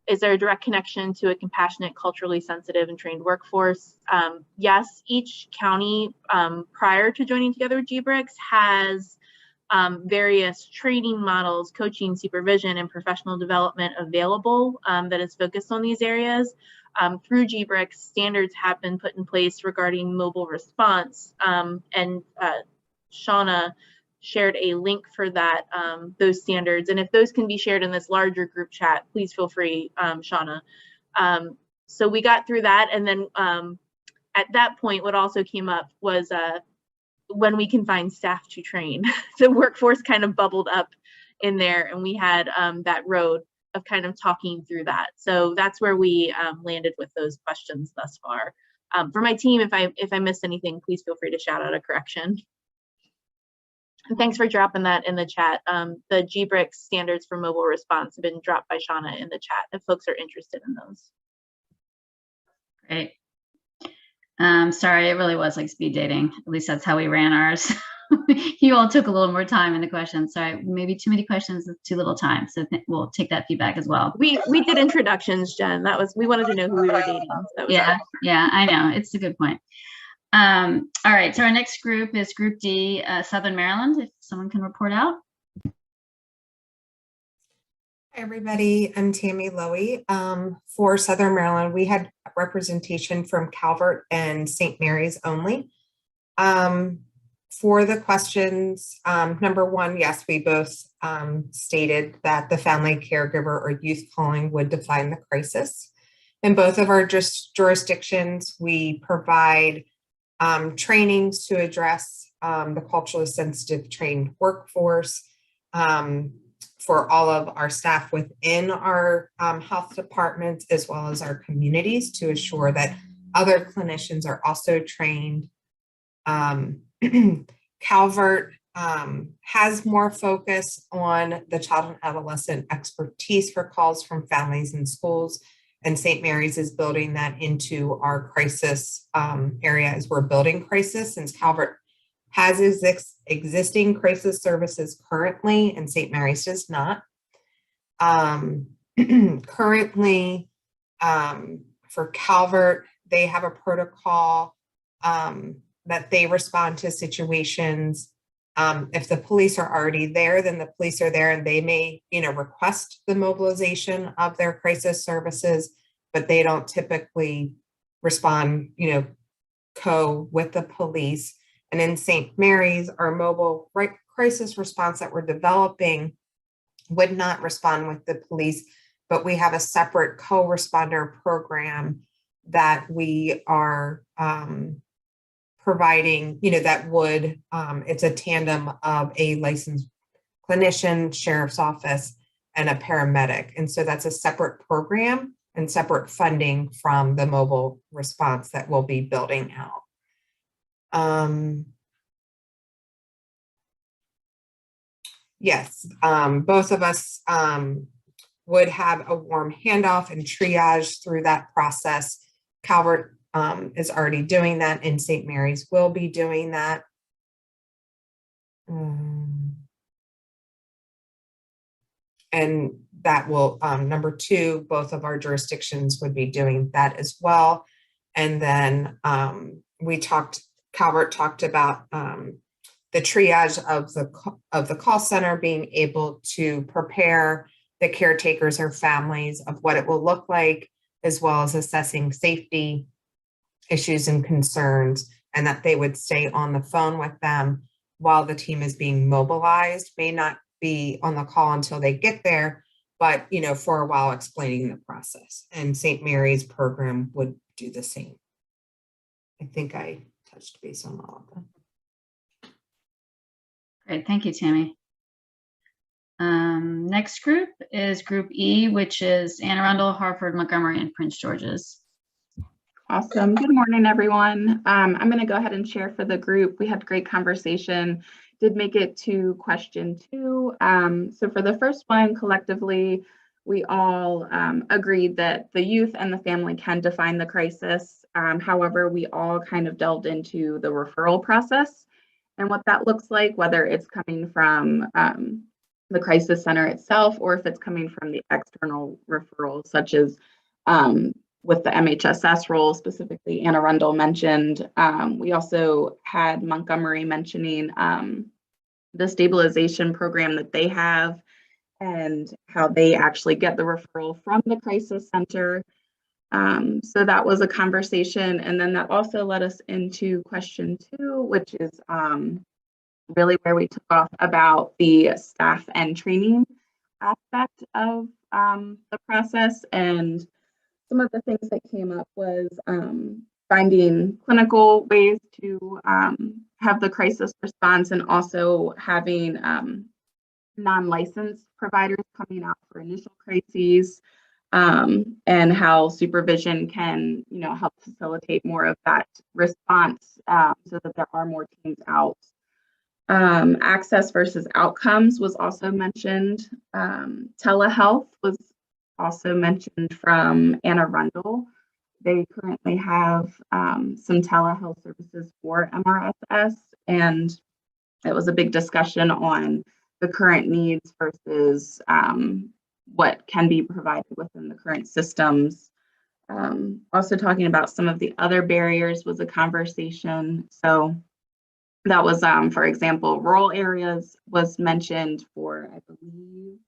is there a direct connection to a compassionate, culturally sensitive, and trained workforce? Yes, each county prior to joining together with GBRICS has various training models, coaching, supervision, and professional development available that is focused on these areas. Through GBRICS, standards have been put in place regarding mobile response, and Shauna shared a link for that, those standards. And if those can be shared in this larger group chat, please feel free, Shauna. So we got through that. And then at that point, what also came up was when we can find staff to train. The workforce kind of bubbled up in there, and we had that road of kind of talking through that. So that's where we landed with those questions thus far. For my team, if I missed anything, please feel free to shout out a correction. And thanks for dropping that in the chat. The GBRICS standards for mobile response have been dropped by Shauna in the chat if folks are interested in those. Great. Sorry, it really was like speed dating. At least that's how we ran ours. You all took a little more time in the questions. Sorry, maybe too many questions with too little time. So we'll take that feedback as well. We did introductions, Jen. That was, we wanted to know who we were dating. So Yeah, I know. It's a good point. All right, so our next group is Group D, Southern Maryland, if someone can report out. Hi, everybody. I'm Tammy Lowy. For Southern Maryland, we had representation from Calvert and St. Mary's only. For the questions, number one, yes, we both stated that the family caregiver or youth calling would define the crisis. In both of our jurisdictions, we provide trainings to address the culturally sensitive trained workforce for all of our staff within our health departments, as well as our communities, to assure that other clinicians are also trained. Calvert has more focus on the child and adolescent expertise for calls from families and schools, and St. Mary's is building that into our crisis area as we're building crisis, since Calvert has existing crisis services currently and St. Mary's does not. Currently, for Calvert, they have a protocol that they respond to situations. If the police are already there, then the police are there, and they may, request the mobilization of their crisis services, but they don't typically respond, with the police. And in St. Mary's, our mobile crisis response that we're developing would not respond with the police, but we have a separate co-responder program that we are providing, that would, it's a tandem of a licensed clinician, sheriff's office, and a paramedic. And so that's a separate program. and separate funding from the mobile response that we'll be building out. Yes, both of us would have a warm handoff and triage through that process. Calvert is already doing that, and St. Mary's will be doing that. And that will, number two, both of our jurisdictions would be doing that as well. And then Calvert talked about the triage of the call center, being able to prepare the caretakers or families of what it will look like, as well as assessing safety issues and concerns, and that they would stay on the phone with them while the team is being mobilized. May not be on the call until they get there, but for a while explaining the process. And St. Mary's program would do the same. I think I touched base on all of them. Great, thank you, Tammy. Next group is Group E, which is Anne Arundel, Hartford, Montgomery, and Prince George's. Awesome. Good morning, everyone. I'm going to go ahead and share for the group. We had great conversation. Did make it to question 2. So for the first one, collectively, we all agreed that the youth and the family can define the crisis. However, we all kind of delved into the referral process and what that looks like, whether it's coming from the crisis center itself, or if it's coming from the external referrals, such as with the MHSS role, specifically Anne Arundel mentioned. We also had Montgomery mentioning the stabilization program that they have and how they actually get the referral from the crisis center. So that was a conversation. And then that also led us into question 2, which is really where we took off about the staff and training aspect of the process. And some of the things that came up was finding clinical ways to have the crisis response, and also having non-licensed providers coming out for initial crises, and how supervision can, help facilitate more of that response, so that there are more teams out. Access versus outcomes was also mentioned. Telehealth was also mentioned from Anne Arundel. They currently have some telehealth services for MRSS, and it was a big discussion on the current needs versus what can be provided within the current systems. Also talking about some of the other barriers was a conversation. So that was, for example, rural areas was mentioned for, I believe,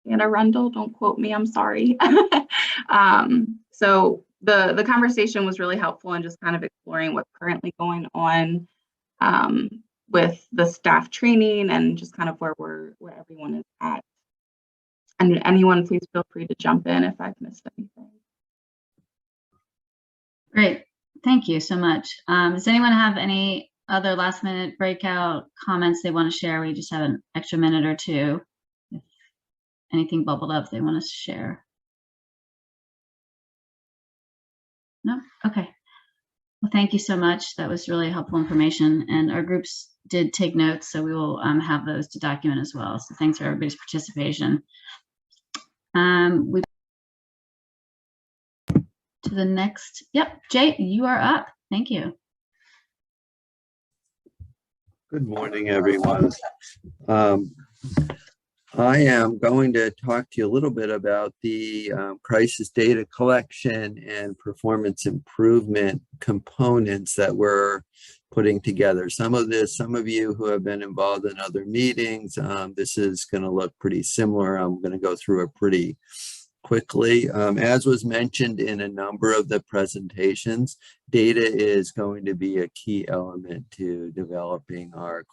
Anne Arundel, don't quote me, I'm sorry. So the conversation was really helpful in just kind of exploring what's currently going on with the staff training, and just kind of where everyone is at. And anyone, please feel free to jump in if I've missed anything. Great, thank you so much. Does anyone have any other last minute breakout comments they want to share? We just have an extra minute or two. If anything bubbled up they want to share. No? Okay. Well, thank you so much. That was really helpful information, and our groups did take notes, so we will have those to document as well. So thanks for everybody's participation. We to the next. Yep, Jay, you are up. Thank you. Good morning, everyone. I am going to talk to you a little bit about the crisis data collection and performance improvement components that we're putting together. Some of you who have been involved in other meetings, this is going to look pretty similar. I'm going to go through it pretty quickly. As was mentioned in a number of the presentations, data is going to be a key element to developing our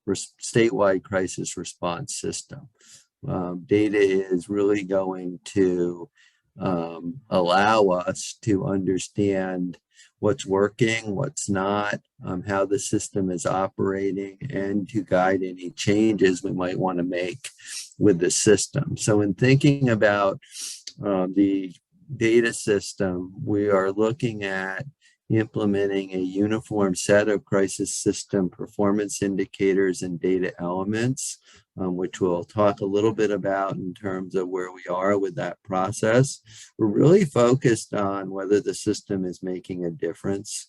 statewide crisis response system. Data is really going to allow us to understand what's working, what's not, how the system is operating, and to guide any changes we might want to make with the system. So in thinking about the data system, we are looking at implementing a uniform set of crisis system performance indicators and data elements, which we'll talk a little bit about in terms of where we are with that process. We're really focused on whether the system is making a difference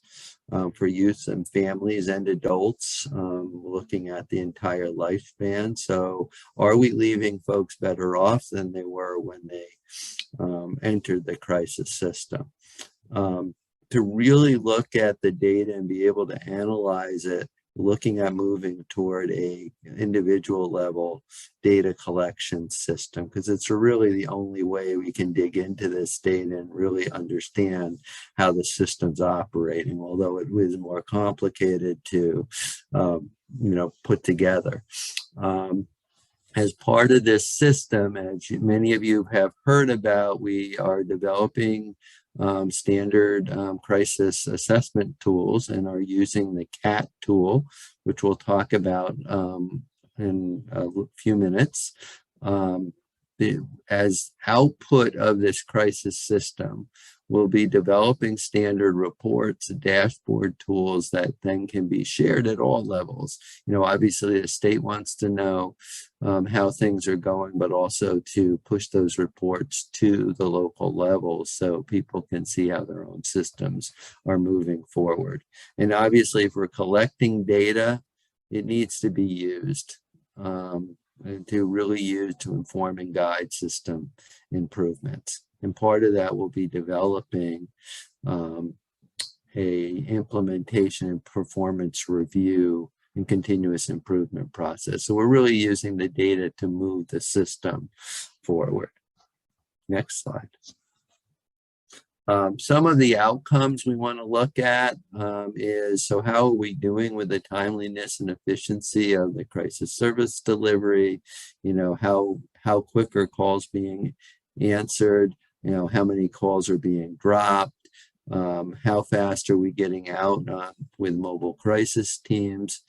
for youth and families and adults, looking at the entire lifespan. So are we leaving folks better off than they were when they entered the crisis system? To really look at the data and be able to analyze it, looking at moving toward a individual level data collection system, because it's really the only way we can dig into this data and really understand how the system's operating, although it is more complicated to put together. As part of this system, as many of you have heard about, we are developing standard crisis assessment tools and are using the CAT tool, which we'll talk about in a few minutes. As output of this crisis system, we'll be developing standard reports, dashboard tools that then can be shared at all levels. Obviously the state wants to know how things are going, but also to push those reports to the local level so people can see how their own systems are moving forward. And obviously if we're collecting data, it needs to be used. To really use to inform and guide system improvements. And part of that will be developing a implementation and performance review and continuous improvement process. So we're really using the data to move the system forward. Next slide. Some of the outcomes we want to look at is, so how are we doing with the timeliness and efficiency of the crisis service delivery? How quick are calls being answered? How many calls are being dropped? How fast are we getting out with mobile crisis teams?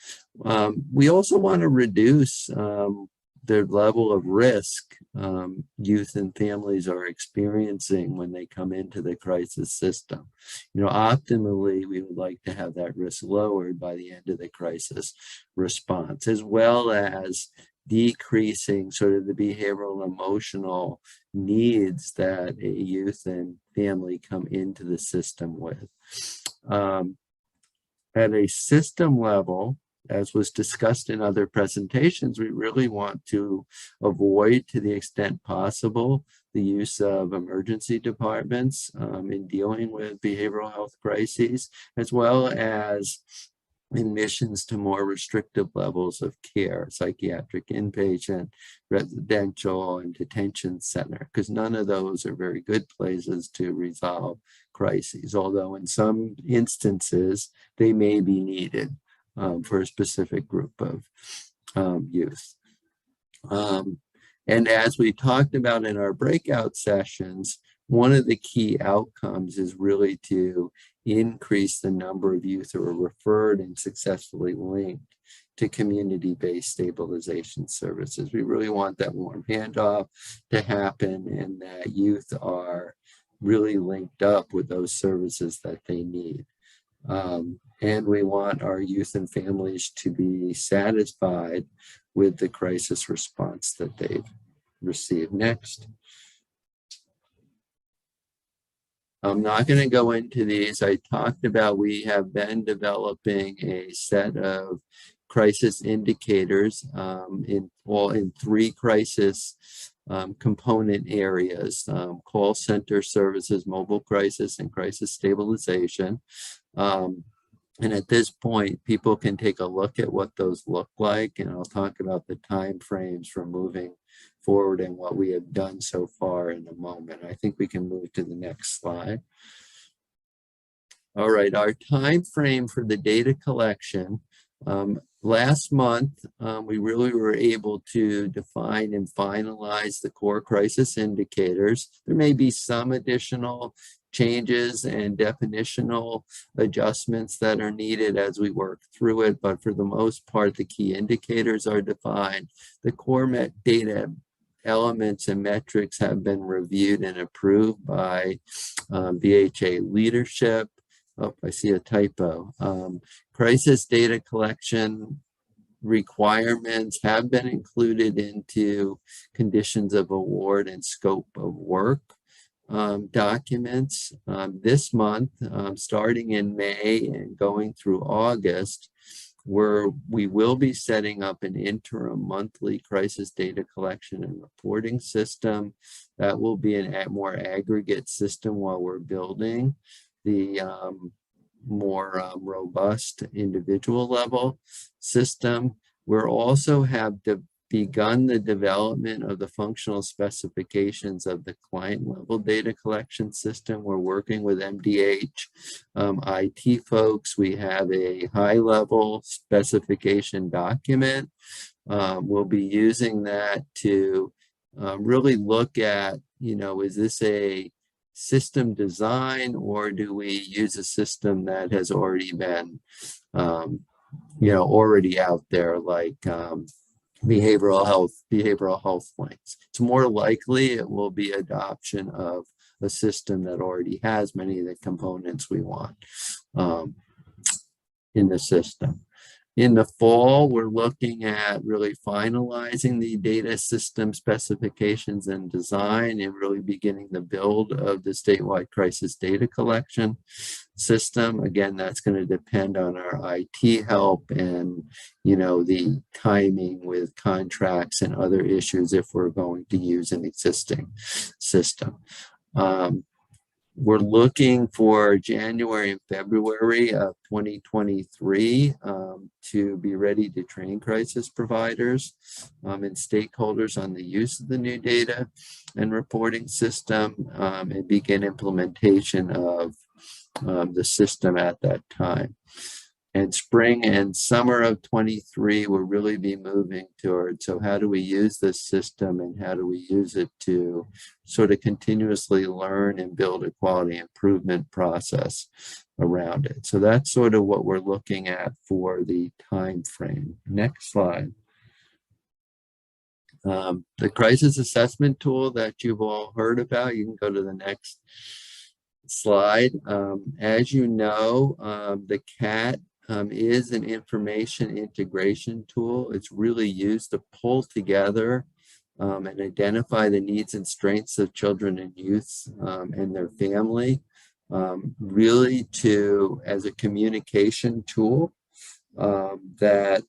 We also want to reduce the level of risk youth and families are experiencing when they come into the crisis system. Optimally, we would like to have that risk lowered by the end of the crisis response, as well as decreasing sort of the behavioral and emotional needs that a youth and family come into the system with. At a system level, as was discussed in other presentations, we really want to avoid, to the extent possible, the use of emergency departments in dealing with behavioral health crises, as well as admissions to more restrictive levels of care, psychiatric inpatient, residential, and detention center, because none of those are very good places to resolve crises, although in some instances they may be needed for a specific group of youth. And as we talked about in our breakout sessions, one of the key outcomes is really to increase the number of youth who are referred and successfully linked to community-based stabilization services. We really want that warm handoff to happen and that youth are really linked up with those services that they need. And we want our youth and families to be satisfied with the crisis response that they've received. Next. I'm not going to go into these. I talked about we have been developing a set of crisis indicators in 3 crisis component areas, call center services, mobile crisis, and crisis stabilization. And at this point, people can take a look at what those look like, and I'll talk about the time frames for moving forward and what we have done so far in a moment. I think we can move to the next slide. All right, our time frame for the data collection. Last month, we really were able to define and finalize the core crisis indicators. There may be some additional changes and definitional adjustments that are needed as we work through it, but for the most part, the key indicators are defined. The core data elements and metrics have been reviewed and approved by BHA leadership. Oh, I see a typo. Crisis data collection requirements have been included into conditions of award and scope of work documents. This month, starting in May and going through August, where we will be setting up an interim monthly crisis data collection and reporting system. That will be a more aggregate system while we're building the more robust individual level system. We're also have begun the development of the functional specifications of the client level data collection system. We're working with MDH IT folks. We have a high level specification document. We'll be using that to really look at, is this a system design, or do we use a system that has already been, already out there, like behavioral health links. It's more likely it will be adoption of a system that already has many of the components we want in the system. In the fall, we're looking at really finalizing the data system specifications and design, and really beginning the build of the statewide crisis data collection system. Again, that's going to depend on our IT help and, the timing with contracts and other issues if we're going to use an existing system. We're looking for January and February of 2023 to be ready to train crisis providers and stakeholders on the use of the new data and reporting system and begin implementation of the system at that time. And spring and summer of 23, we'll really be moving towards, so how do we use this system and how do we use it to sort of continuously learn and build a quality improvement process around it. So that's sort of what we're looking at for the time frame. Next slide. The crisis assessment tool that you've all heard about, you can go to the next slide. As you know, the CAT is an information integration tool. It's really used to pull together and identify the needs and strengths of children and youth and their family, really as a communication tool that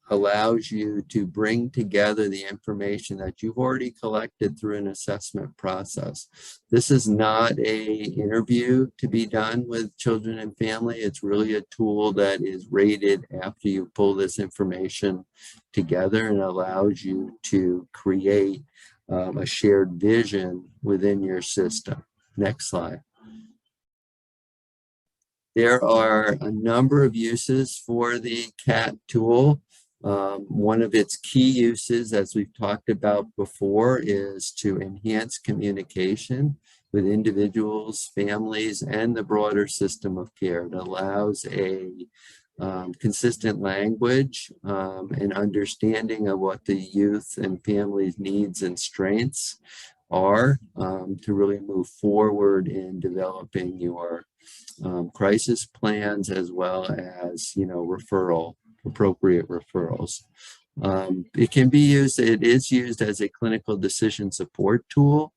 allows you to bring together the information that you've already collected through an assessment process. This is not an interview to be done with children and family. It's really a tool that is rated after you pull this information together and allows you to create a shared vision within your system. Next slide. There are a number of uses for the CAT tool. One of its key uses, as we've talked about before, is to enhance communication with individuals, families, and the broader system of care. It allows a consistent language and understanding of what the youth and families' needs and strengths are to really move forward in developing your crisis plans, as well as, appropriate referrals. It can be used, it is used as a clinical decision support tool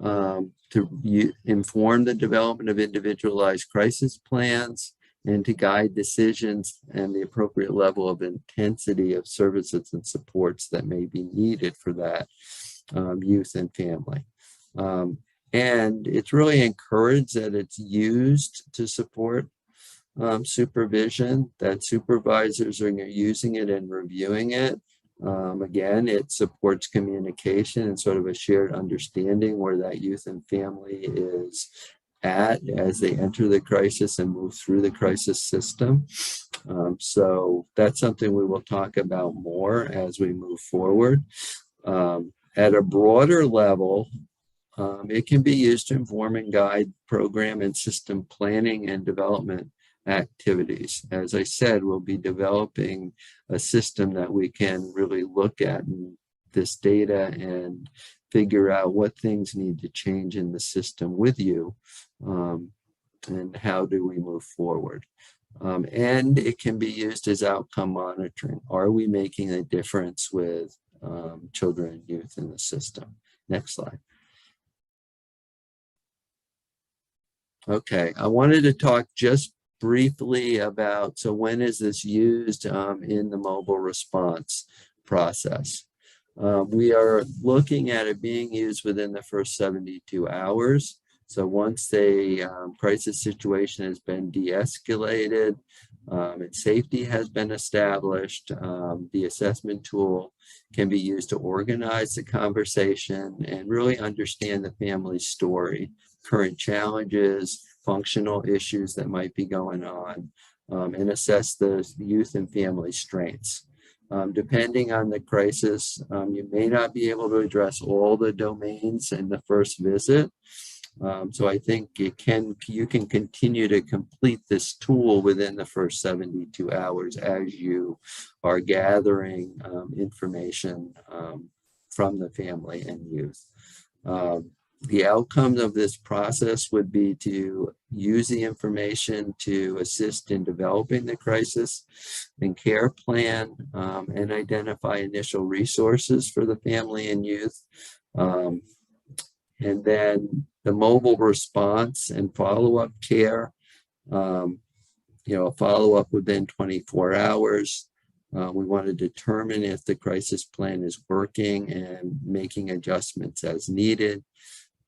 to inform the development of individualized crisis plans and to guide decisions and the appropriate level of intensity of services and supports that may be needed for that youth and family. And it's really encouraged that it's used to support supervision, that supervisors are using it and reviewing it. Again, it supports communication and sort of a shared understanding where that youth and family is at as they enter the crisis and move through the crisis system. So that's something we will talk about more as we move forward. At a broader level, it can be used to inform and guide program and system planning and development activities. As I said, we'll be developing a system that we can really look at and this data and figure out what things need to change in the system with you, and how do we move forward. And it can be used as outcome monitoring. Are we making a difference with children and youth in the system? Next slide. Okay, I wanted to talk just briefly about, so when is this used in the mobile response process? We are looking at it being used within the first 72 hours. So once a crisis situation has been de-escalated and safety has been established, the assessment tool can be used to organize the conversation and really understand the family's story, current challenges, functional issues that might be going on, and assess the youth and family strengths. Depending on the crisis, you may not be able to address all the domains in the first visit. So I think you can continue to complete this tool within the first 72 hours as you are gathering information from the family and youth. The outcomes of this process would be to use the information to assist in developing the crisis and care plan, and identify initial resources for the family and youth. And then the mobile response and follow-up care, follow-up within 24 hours. We want to determine if the crisis plan is working and making adjustments as needed.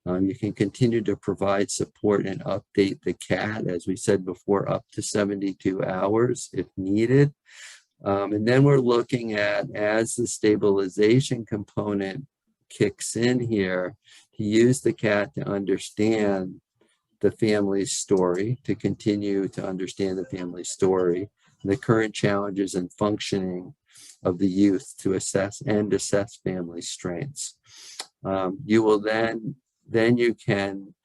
You can continue to provide support and update the CAT, as we said before, up to 72 hours if needed. And then we're looking at, as the stabilization component kicks in here, to use the CAT to understand the family's story, to continue to understand the family's story, the current challenges and functioning of the youth to assess family strengths. You will then you can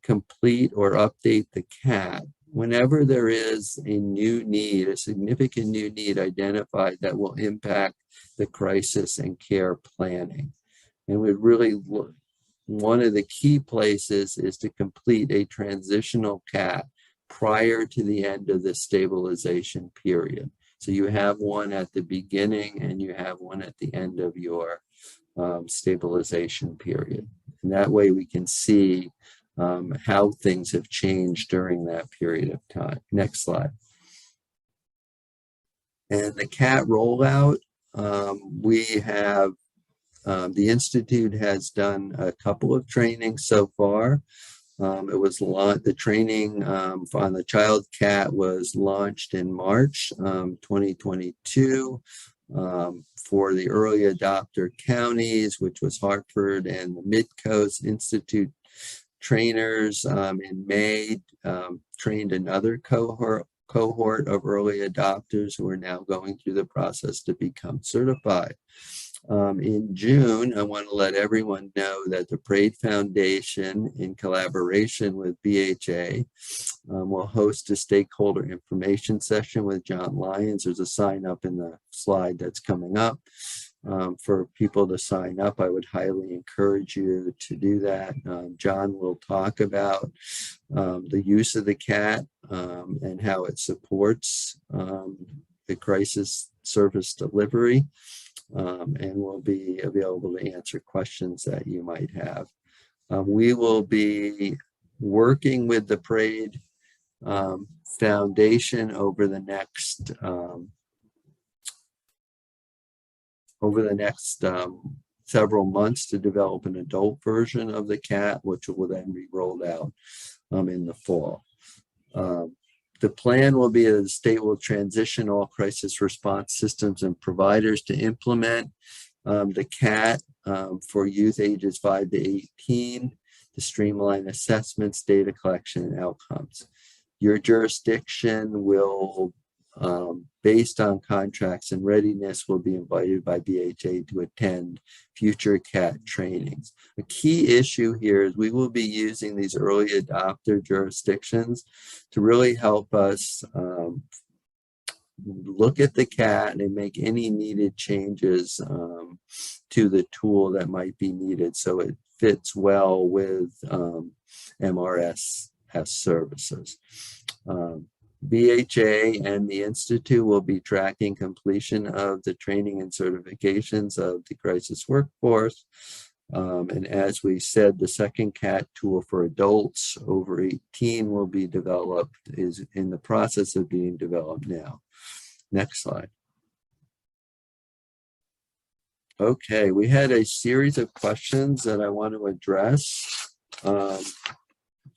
complete or update the CAT whenever there is a new need, a significant new need identified that will impact the crisis and care planning. And we really look, one of the key places is to complete a transitional CAT prior to the end of the stabilization period. So you have one at the beginning and you have one at the end of your stabilization period. And that way we can see how things have changed during that period of time. Next slide. And the CAT rollout, we have, the Institute has done a couple of trainings so far. The training on the child CAT was launched in March 2022 for the early adopter counties, which was Hartford and the Mid-Coast. Institute trainers in May trained another cohort of early adopters who are now going through the process to become certified. In June, I want to let everyone know that the Parade Foundation, in collaboration with BHA, will host a stakeholder information session with John Lyons. There's a sign up in the slide that's coming up. For people to sign up, I would highly encourage you to do that. John will talk about the use of the CAT and how it supports the crisis service delivery. And we'll be available to answer questions that you might have. We will be working with the Parade Foundation over the next several months to develop an adult version of the CAT, which will then be rolled out in the fall. The plan will be that the state will transition all crisis response systems and providers to implement the CAT for youth ages 5 to 18 to streamline assessments, data collection, and outcomes. Your jurisdiction will, based on contracts and readiness, will be invited by BHA to attend future CAT trainings. A key issue here is we will be using these early adopter jurisdictions to really help us look at the CAT and make any needed changes to the tool that might be needed. So it fits well with MRSS services. BHA and the Institute will be tracking completion of the training and certifications of the crisis workforce. And as we said, the second CAT tool for adults over 18 will be developed, is in the process of being developed now. Next slide. Okay, we had a series of questions that I want to address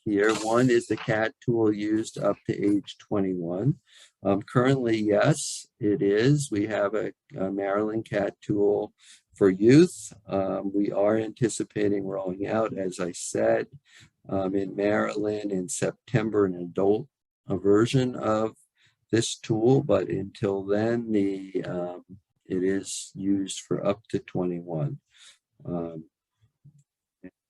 here. One is the CAT tool used up to age 21. Currently, yes, it is. We have a Maryland CAT tool for youth. We are anticipating rolling out, as I said, in Maryland in September, an adult version of this tool, but until then, it is used for up to 21. The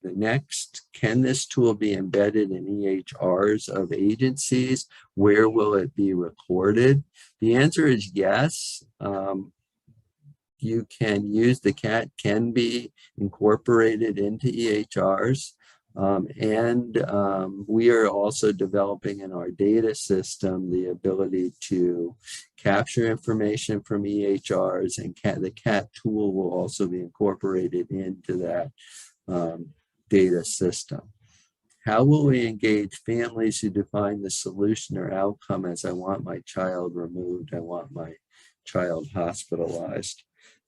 next, can this tool be embedded in EHRs of agencies? Where will it be recorded? The answer is yes. You can use the CAT, can be incorporated into EHRs. We are also developing in our data system the ability to capture information from EHRs, and the CAT tool will also be incorporated into that data system. How will we engage families who define the solution or outcome as I want my child removed, I want my child hospitalized?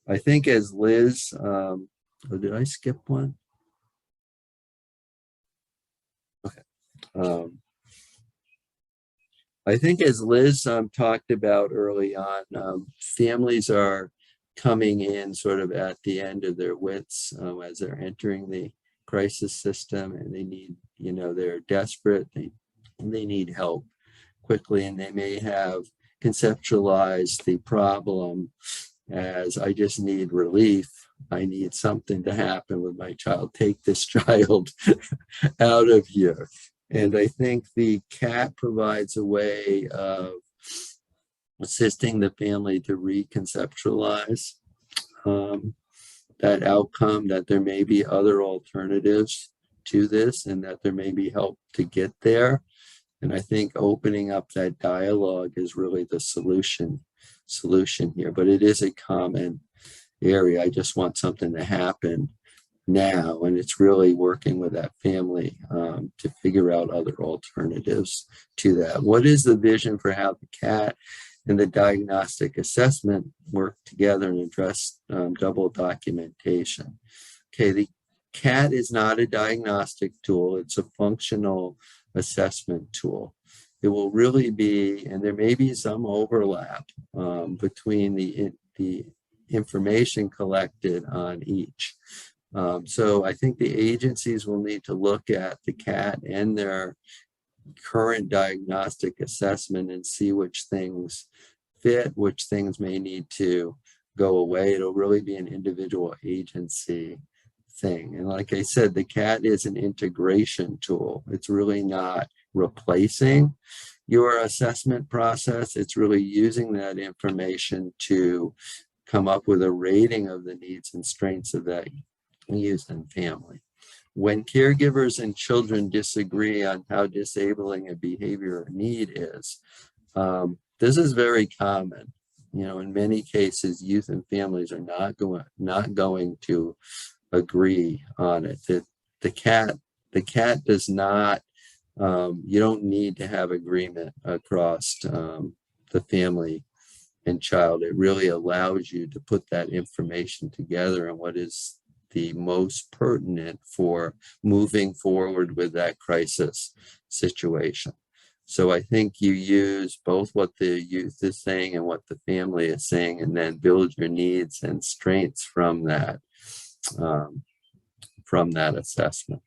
I think as Liz, oh, did I skip one? Okay. I think as Liz talked about early on, families are coming in sort of at the end of their wits as they're entering the crisis system, and they need, they're desperate, they need help quickly, and they may have conceptualized the problem as, I just need relief. I need something to happen with my child. Take this child out of here. And I think the CAT provides a way of assisting the family to reconceptualize that outcome, that there may be other alternatives to this, and that there may be help to get there. And I think opening up that dialogue is really the solution here, but it is a common area. I just want something to happen now, and it's really working with that family to figure out other alternatives to that. What is the vision for how the CAT and the diagnostic assessment work together and address double documentation? Okay, the CAT is not a diagnostic tool, it's a functional assessment tool. It will really be, and there may be some overlap between the information collected on each. So I think the agencies will need to look at the CAT and their current diagnostic assessment and see which things fit, which things may need to go away. It'll really be an individual agency thing. And like I said, the CAT is an integration tool. It's really not replacing your assessment process. It's really using that information to come up with a rating of the needs and strengths of that youth and family. When caregivers and children disagree on how disabling a behavior or need is, this is very common. In many cases, youth and families are not going to agree on it. The CAT does not. You don't need to have agreement across the family and child. It really allows you to put that information together and what is the most pertinent for moving forward with that crisis situation. So I think you use both what the youth is saying and what the family is saying, and then build your needs and strengths from that assessment.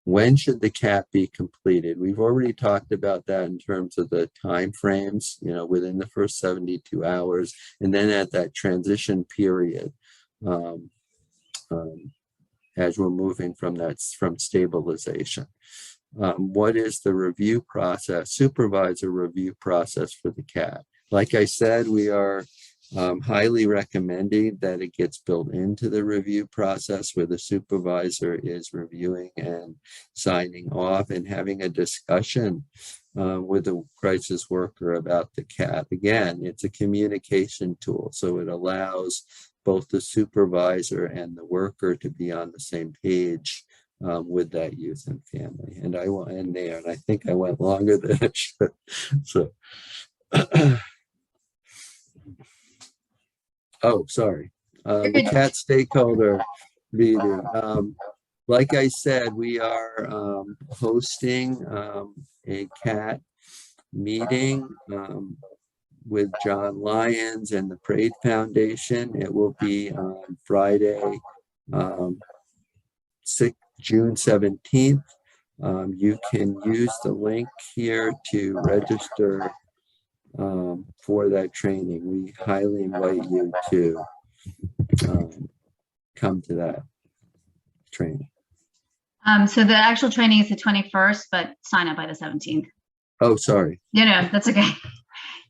When should the CAT be completed? We've already talked about that in terms of the time frames, within the first 72 hours, and then at that transition period, as we're moving from stabilization. What is the review process, supervisor review process for the CAT? Like I said, we are Highly recommending that it gets built into the review process where the supervisor is reviewing and signing off and having a discussion with the crisis worker about the CAT. Again, it's a communication tool, so it allows both the supervisor and the worker to be on the same page with that youth and family. And I will end there, and I think I went longer than I should. So. Oh, sorry. The CAT stakeholder meeting. Like I said, we are hosting a CAT meeting with John Lyons and the Parade Foundation. It will be on Friday, June 17th. You can use the link here to register for that training. We highly invite you to come to that training. So the actual training is the 21st, but sign up by the 17th. Oh, sorry. No, that's okay.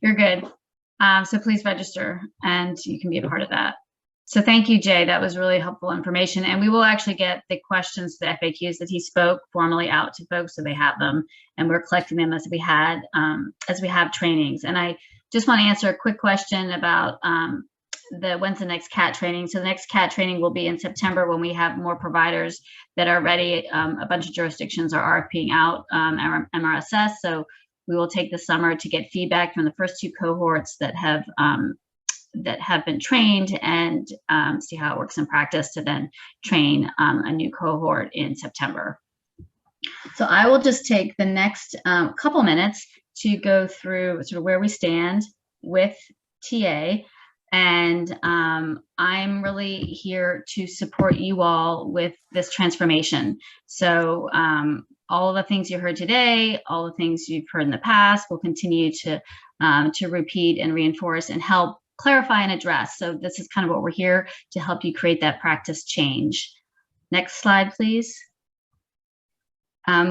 You're good. So please register and you can be a part of that. So thank you, Jay. That was really helpful information. And we will actually get the questions, the FAQs that he spoke formally out to folks so they have them. And we're collecting them as we have trainings. And I just want to answer a quick question about when's the next CAT training. So the next CAT training will be in September when we have more providers that are ready. A bunch of jurisdictions are RFPing out MRSS. So we will take the summer to get feedback from the first 2 cohorts that have been trained and see how it works in practice to then train a new cohort in September. So I will just take the next couple minutes to go through sort of where we stand with TA. And I'm really here to support you all with this transformation. So all the things you heard today, all the things you've heard in the past, will continue to repeat and reinforce and help clarify and address. So this is kind of what we're here to help you create that practice change. Next slide, please.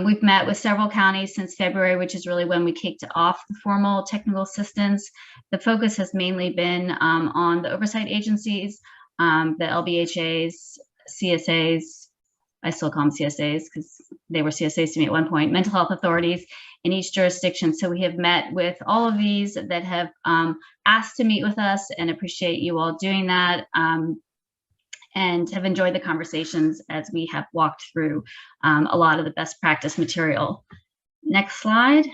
We've met with several counties since February, which is really when we kicked off the formal technical assistance. The focus has mainly been on the oversight agencies, the LBHAs, CSAs, I still call them CSAs because they were CSAs to me at one point, mental health authorities in each jurisdiction. So we have met with all of these that have asked to meet with us, and appreciate you all doing that. And have enjoyed the conversations as we have walked through a lot of the best practice material. Next slide.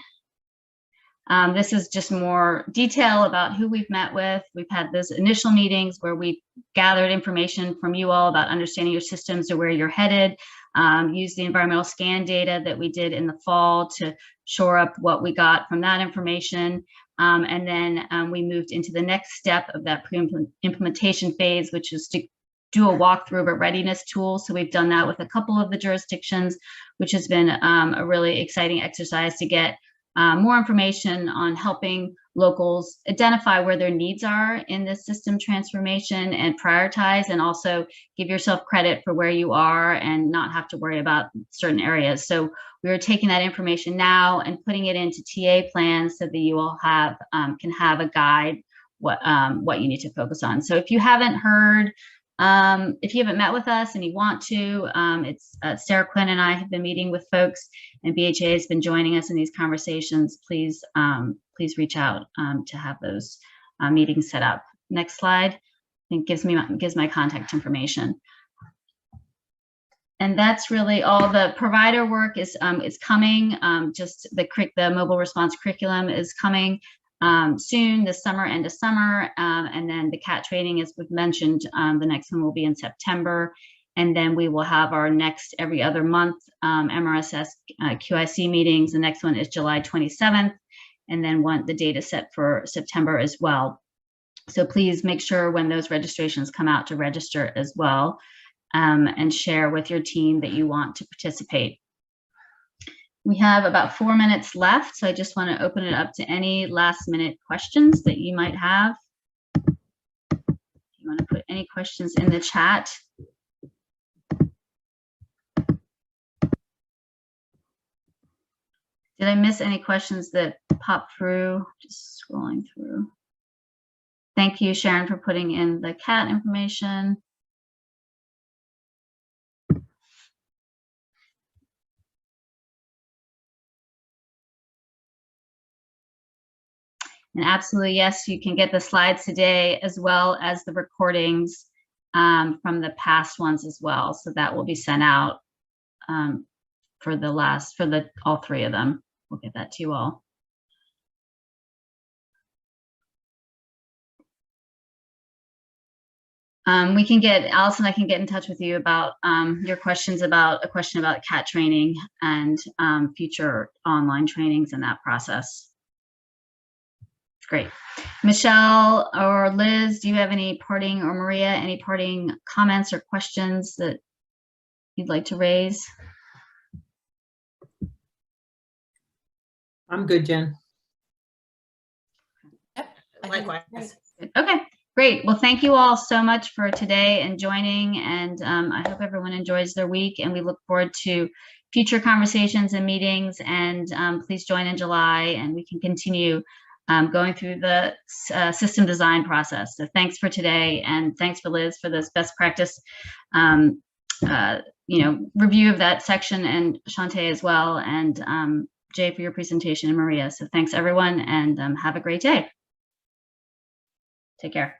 This is just more detail about who we've met with. We've had those initial meetings where we gathered information from you all about understanding your systems or where you're headed, used the environmental scan data that we did in the fall to shore up what we got from that information. And then we moved into the next step of that pre-implementation phase, which is to do a walkthrough of a readiness tool. So we've done that with a couple of the jurisdictions, which has been a really exciting exercise to get more information on helping locals identify where their needs are in this system transformation and prioritize, and also give yourself credit for where you are and not have to worry about certain areas. So we are taking that information now and putting it into TA plans so that you all have can have a guide what you need to focus on. So if you haven't heard, if you haven't met with us and you want to, it's Sarah Quinn and I have been meeting with folks, and BHA has been joining us in these conversations. Please, please reach out to have those meetings set up. Next slide. I think gives my contact information. And that's really all. The provider work is coming. Just the mobile response curriculum is coming soon, this summer, end of summer. And then the CAT training, as we've mentioned, the next one will be in September. And then we will have our next every other month MRSS QIC meetings. The next one is July 27th. And then the data set for September as well. So please make sure when those registrations come out to register as well, and share with your team that you want to participate. We have about 4 minutes left, so I just want to open it up to any last minute questions that you might have. If you want to put any questions in the chat. Did I miss any questions that popped through? Just scrolling through. Thank you, Sharon, for putting in the cat information. And absolutely, yes, you can get the slides today as well as the recordings from the past ones as well. So that will be sent out for all three of them. We'll get that to you all. We can get, Allison, I can get in touch with you about your questions about a question about CAT training and future online trainings in that process. Great. Michelle or Liz, do you have any parting, or Maria, any parting comments or questions that you'd like to raise? I'm good, Jen. Likewise. Okay, great. Well, thank you all so much for today and joining. And I hope everyone enjoys their week, and we look forward to future conversations and meetings. And please join in July, and we can continue going through the system design process. So thanks for today, and thanks for Liz for this best practice, review of that section, and Shantae as well, and Jay for your presentation, and Maria. So thanks everyone, and have a great day. Take care.